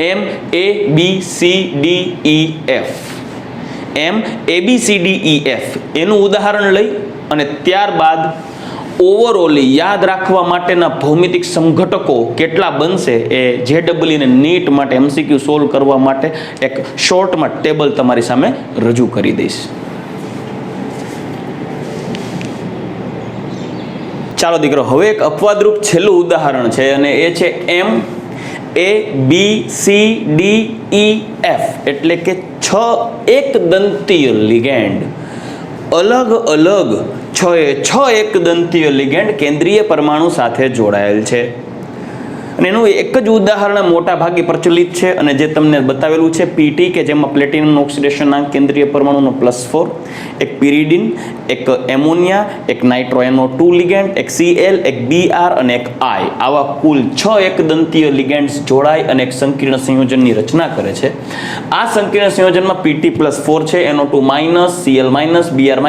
M A B C D E F, M A B C D E F એનું ઉદાહરણ લઈ અને ત્યારબાદ ઓવરઓલી યાદ રાખવા માટેના ભૌમિતિક સમઘટકો કેટલા બનશે એ JEE ને નીટ માટે MCQ સોલ્વ કરવા માટે એક શોર્ટમાં ટેબલ તમારી સામે રજૂ કરી દઈશ. ચાલો દીકરો, હવે એક અપવાદરૂપ છેલ્લું ઉદાહરણ છે અને એ છે M A B C D E F એટલે કે 6 એકદંતીય લિગેન્ડ, અલગ અલગ 6 એકદંતીય લિગેન્ડ કેન્દ્રીય પરમાણુ સાથે જોડાયેલ છે. અને એનું એક જ ઉદાહરણ મોટા ભાગે પ્રચલિત છે અને જે તમને બતાવેલું છે PT, કે જેમાં પ્લેટિનમ ઓક્સિડેશનના કેન્દ્રીય પરમાણુનો +4, એક પિરિડિન, એક એમોનિયા, એક નાઇટ્રોએનO2 લિગેન્ડ, એક Cl, એક Br અને એક I, આવા કુલ 6 એકદંતીય લિગેન્ડ્સ જોડાય અને એક સંકીર્ણ સંયોજનની રચના કરે છે. આ સંકીર્ણ સંયોજનમાં PT+4 છે, NO2-, Cl-, Br-,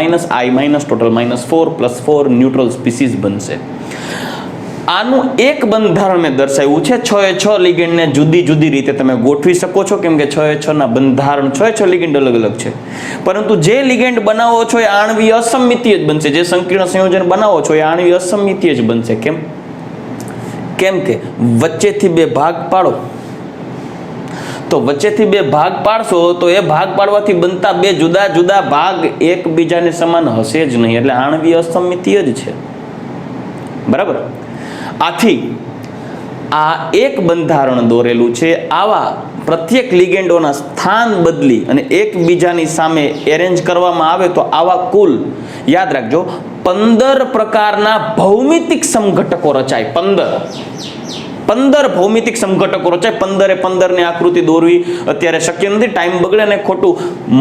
I-, total -4 +4 neutral species બનશે. આનું એક બંધારણ મેં દર્શાવ્યું છે. 6 લિગેન્ડને જુદી જુદી રીતે તમે ગોઠવી શકો છો, કેમ કે 6 ના બંધારણ 6 લિગેન્ડ અલગ અલગ છે. પરંતુ જે લિગેન્ડ બનાવો છો એ આણ્વીય અસમિતીય જ બનશે. જે સંકીર્ણ સંયોજન બનાવો છો એ આણ્વીય અસમિતીય જ બનશે. કેમ કે વચ્ચેથી 2 ભાગ પાડો તો વચ્ચેથી 2 ભાગ પાડશો તો એ ભાગ પાડવાથી બનતા 2 જુદા જુદા ભાગ એકબીજાને સમાન હશે જ નહીં, એટલે આણ્વીય અસમિતીય જ છે. બરાબર? આથી આ એક બંધારણ દોરેલું છે. આવા પ્રત્યેક લિગેન્ડોના સ્થાન બદલી અને એકબીજાની સામે એરેન્જ કરવામાં આવે તો આવા કુલ, યાદ રાખજો, 15 પ્રકારના ભૌમિતિક સમઘટકો રચાય. 15 ભૌમિતિક સમઘટકો રચાય. 15 ની આકૃતિ દોરવી અત્યારે શક્ય નથી, ટાઈમ બગડે અને ખોટું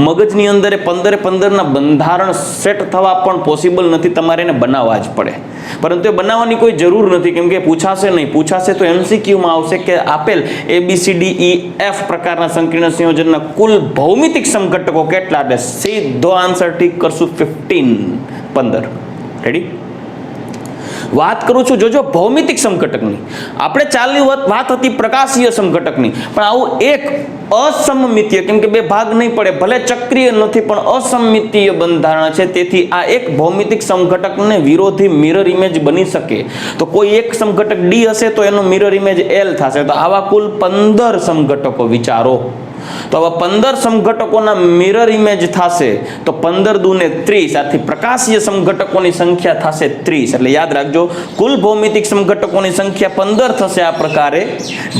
મગજની અંદર 15 ના બંધારણ સેટ થવા પણ પોસિબલ નથી, તમારે એને બનાવવા જ પડે. પરંતુ એ બનાવવાની કોઈ જરૂર નથી, કેમ કે પૂછાશે નહીં. પૂછાશે તો MCQમાં આવશે કે આપેલ ABCDEF પ્રકારના સંકીર્ણ સંયોજનના કુલ ભૌમિતિક સમઘટકો કેટલા, એટલે સીધો આન્સર ટીક કરશું 15. રેડી? વાત કરું છું જોજો ભૌમિતિક સમઘટકની. આપણે ચાલની વાત હતી પ્રકાશીય સમઘટકની, પણ આવું એક અસમમિતીય, કેમ કે 2 ભાગ નહીં પડે, ભલે ચક્રીય નથી પણ અસમમિતીય બંધારણ છે. તેથી આ એક ભૌમિતિક સમઘટકને વિરોધી મિરર ઇમેજ બની શકે. તો કોઈ એક સમઘટક D હશે તો એનો મિરર ઇમેજ L થશે. તો આવા કુલ 15 સમઘટકો વિચારો. તો આવા 15 સમઘટકોના મિરર ઇમેજ થશે તો 15 દુ ને 30, આથી પ્રકાશીય સમઘટકોની સંખ્યા થશે 30. એટલે યાદ રાખજો, કુલ ભૌમિતિક સમઘટકોની સંખ્યા 15 થશે આ પ્રકારે.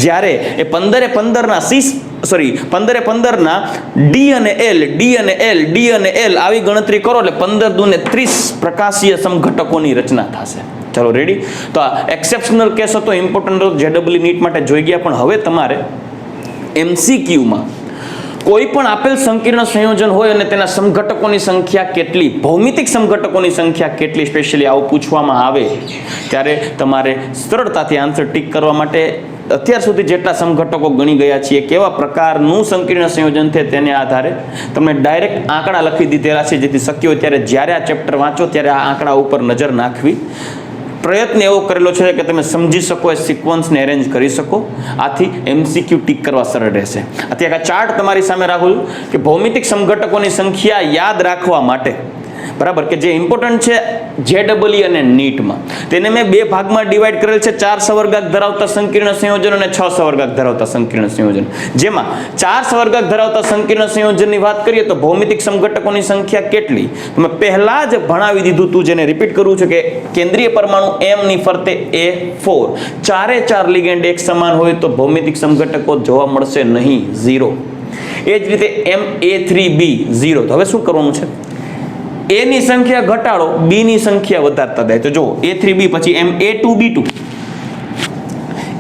જ્યારે એ 15 ના 15 ના D અને L, D અને L, D અને L આવી ગણતરી કરો એટલે 15 દુ ને 30 પ્રકાશીય સમઘટકોની રચના થશે. ચલો રેડી? તો આ એક્સેપ્શનલ કેસ હતો, ઇમ્પોર્ટન્ટ હતો, JEE નીટ માટે જોઈ ગયા. પણ હવે તમારે MCQમાં કોઈ પણ આપેલ સંકીર્ણ સંયોજન હોય અને તેના સમઘટકોની સંખ્યા કેટલી, ભૌમિતિક સમઘટકોની સંખ્યા કેટલી, સ્પેશિયલી આવું પૂછવામાં આવે ત્યારે તમારે સરળતાથી આન્સર ટીક કરવા માટે અત્યાર સુધી જેટલા સમઘટકો ગણી ગયા છીએ, કેવા પ્રકારનું સંકીર્ણ સંયોજન છે તેને આધારે તમને ડાયરેક્ટ આંકડા લખી દીધેલા છે, જેથી શક્ય હોય ત્યારે જ્યારે આ ચેપ્ટર વાંચો ત્યારે આ આંકડા ઉપર નજર નાખવી. પ્રયત્ન એવો કરેલો છે કે તમે સમજી શકો, એ સિક્વન્સને એરેન્જ કરી શકો. આથી MCQ ટીક કરવા સરળ રહેશે. અત્યારે આ ચાર્ટ તમારી સામે રાખું કે ભૌમિતિક સમઘટકોની સંખ્યા યાદ રાખવા માટે, બરાબર, કે જે ઇમ્પોર્ટન્ટ છે JEE અને નીટમાં, તેને મેં 2 ભાગમાં ડિવાઈડ કરેલ છે. 4 સવર્ગાંક ધરાવતા સંકીર્ણ સંયોજન અને 6 સવર્ગાંક ધરાવતા સંકીર્ણ સંયોજન. જેમાં 4 સવર્ગાંક ધરાવતા સંકીર્ણ સંયોજનની વાત કરીએ તો ભૌમિતિક સમઘટકોની સંખ્યા કેટલી, મેં પહેલા જ ભણાવી દીધું તું, જેને રિપીટ કરવું છે કે કેન્દ્રીય પરમાણુ M ની ફરતે A4, 4 લિગેન્ડ એક સમાન હોય તો ભૌમિતિક સમઘટકો જોવા મળશે નહીં, 0. એ જ રીતે MA3B 0. તો હવે શું કરવાનું છે? A ની સંખ્યા ઘટાડો, B ની સંખ્યા વધારતા જાય. તો જો A3B પછી MA2B2,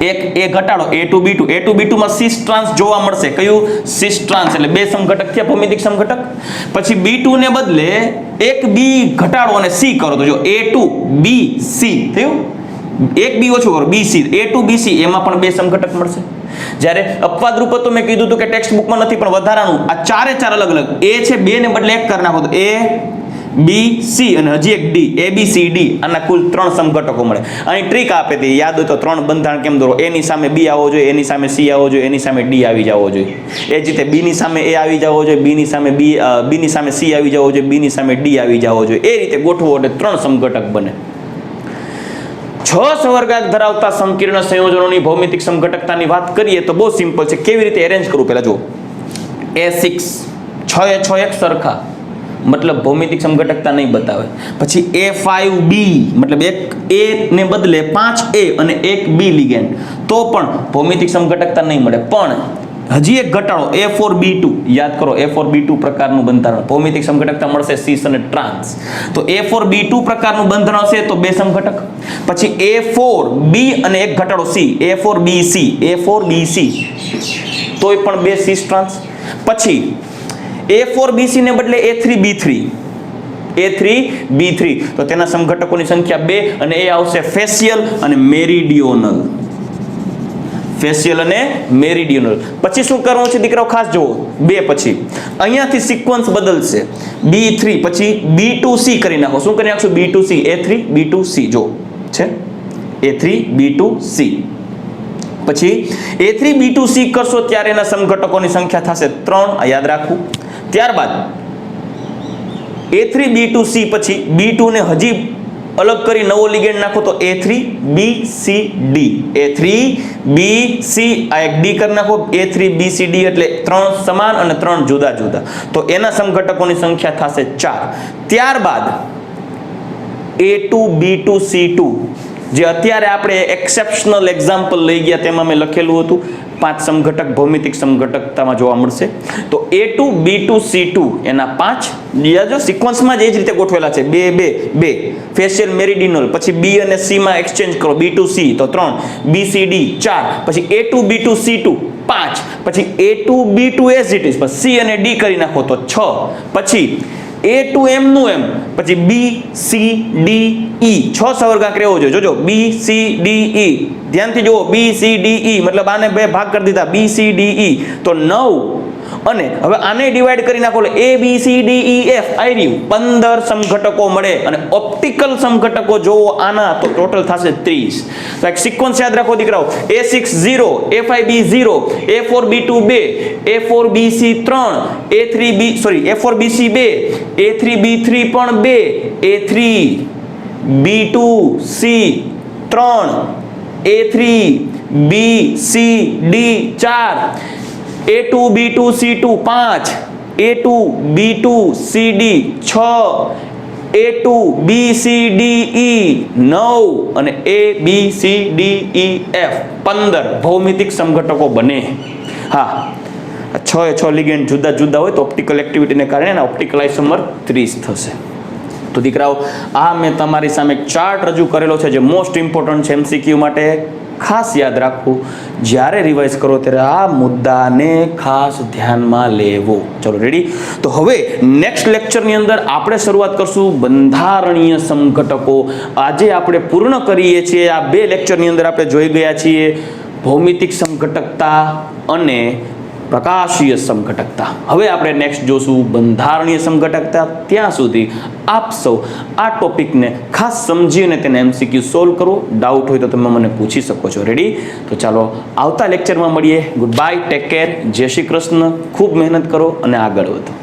એક A ઘટાડો, A2B2, A2B2 માં સિસ ટ્રાન્સ જોવા મળશે. કયું? સિસ ટ્રાન્સ. એટલે 2 સમઘટક થયા ભૌમિતિક સમઘટક. પછી B2 ને બદલે એક B ઘટાડો અને C કરો તો જો A2BC થયું. એક B ઓછું કરો, BC, A2BC, એમાં પણ 2 સમઘટક મળશે. જ્યારે અપવાદ રૂપ તો મેં કીધું હતું કે ટેક્સ્ટ બુકમાં નથી, પણ વધારાનું આ 4 અલગ અલગ A છે, 2 ને બદલે 1 કરી નાખો તો A બી સી અને હજી એક ડી, એ બી સી ડી, આના કુલ 3 સમઘટકો મળે. અહીં ટ્રીક આપે હતી, યાદ હોય તો 3 બંધારણ કેમ દોરો, એ ની સામે બી આવવો જોઈએ, એની સામે સી આવવો જોઈએ, એની સામે ડી આવી જવો જોઈએ. એ જ રીતે બી ની સામે એ આવી જવો જોઈએ, બી ની સામે બી ની સામે સી આવી જવો જોઈએ, બી ની સામે ડી આવી જવો જોઈએ. એ રીતે ગોઠવો એટલે 3 સમઘટક બને. 6 સવર્ગાંક ધરાવતા સંકીર્ણ સંયોજનોની ભૌમિતિક સમઘટકતાની વાત કરીએ તો બહુ સિમ્પલ છે. કેવી રીતે એરેન્જ કરવું પહેલા જુઓ. A6 6 એ 6 એક સરખા, મતલબ ભૌમિતિક સમઘટકતા નહીં બતાવે. પછી A5B મતલબ એક A ને બદલે 5A અને એક B લિગેન્ડ, તો પણ ભૌમિતિક સમઘટકતા નહીં મળે. પણ હજી એક ઘટાડો A4B2, યાદ કરો A4B2 પ્રકારનું બંધારણ, ભૌમિતિક સમઘટકતા મળશે સીસ અને ટ્રાન્સ. તો A4B2 પ્રકારનું બંધારણ હશે તો 2 સમઘટક. પછી A4B અને એક ઘટાડો C, A4BC તોય પણ 2 સીસ ટ્રાન્સ. પછી A4BC ને બદલે A3B3 તો તેના સમઘટકોની સંખ્યા 2 અને એ આવશે ફેશિયલ અને મેરીડિયોનલ. ફેશિયલ અને મેરીડિયોનલ. પછી શું કરવું છે દીકરાઓ ખાસ જુઓ. 2 પછી અહીંયાથી સિક્વન્સ બદલશે. B3 પછી B2C કરી નાખો. શું કરી નાખશું? B2C, A3 B2C જો છે A3 B2C. પછી A3 B2C કરશો ત્યારે એના સમઘટકોની સંખ્યા થશે 3, આ યાદ રાખવું. ત્યારબાદ A3 B2C પછી B2 ને હજી અલગ કરી નવો લિગેન્ડ નાખો તો A3BCD, A3BC આ એક ડી કરી નાખો, A3BCD એટલે 3 સમાન અને 3 જુદા જુદા, તો એના સમઘટકોની સંખ્યા થશે 4. ત્યારબાદ A2B2C2 જે અત્યારે આપણે એક્સેપ્શનલ એક્ઝામ્પલ લઈ ગયા તેમાં મેં લખેલું હતું 5 સમઘટક ભૌમિતિક સમઘટકતામાં જોવા મળશે. તો A2B2C2 એના 5 જો સિક્વન્સમાં જ એ જ રીતે ગોઠવેલા છે 2 2 2 ફેશિયલ મેરીડિયોનલ. પછી B અને C માં એક્સચેન્જ કરો, B2C તો 3, BCD 4, પછી A2B2C2 5, પછી A2B2 as it is, પછી C અને D કરી નાખો તો 6, પછી A2 M નું M, પછી BCDE 6 સવર્ગાંક રહેવો જોઈએ. જોજો BCDE ધ્યાનથી જુઓ, BCDE મતલબ આને 2 ભાગ કરી દીધા, BCDE તો 9. અને હવે આને ડિવાઈડ કરી નાખો એટલે ABCDEF આવી રહ્યું 15 સમઘટકો મળે. અને ઓપ્ટિકલ સમઘટકો જોવો આના તો ટોટલ થશે 30. તો એક સિક્વન્સ યાદ રાખો દીકરાઓ. A6 0, A5B 0, A4B2 2, A4BC 3, A4BC 2, A3B3 પણ 2, A3B2C 3, A3BCD 4, A2B2C2 5, A2B2CD 6, A2BCDE 9 અને ABCDEF 15 ભૌમિતિક સમઘટકો બને. હા, 6 એ 6 લિગેન્ડ જુદા જુદા હોય તો ઓપ્ટિકલ એક્ટિવિટીને કારણે એના ઓપ્ટિકલ આઇસોમર 30 થશે. તો દીકરાઓ આ મેં તમારી સામે ચાર્ટ રજૂ કરેલો છે જે મોસ્ટ ઇમ્પોર્ટન્ટ છે MCQ માટે. ખાસ યાદ રાખવું, જ્યારે રિવાઇઝ કરો ત્યારે આ મુદ્દાને ખાસ ધ્યાનમાં લેવો. ચલો રેડી. તો હવે નેક્સ્ટ લેક્ચરની અંદર આપણે શરૂઆત કરશું બંધારણીય સમઘટકો. આજે આપણે પૂર્ણ કરીએ છીએ આ 2 લેક્ચરની અંદર આપણે જોઈ ગયા છીએ ભૌમિતિક સમઘટકતા અને પ્રકાશીય સમઘટકતા. હવે આપણે નેક્સ્ટ જોશું બંધારણીય સમઘટકતા. ત્યાં સુધી આપ સૌ આ ટોપિકને ખાસ સમજી અને તેને MCQ સોલ્વ કરો. ડાઉટ હોય તો તમે મને પૂછી શકો છો. રેડી? તો ચાલો આવતા લેક્ચરમાં મળીએ. ગુડ બાય, ટેક કેર, જય શ્રી કૃષ્ણ. ખૂબ મહેનત કરો અને આગળ વધો.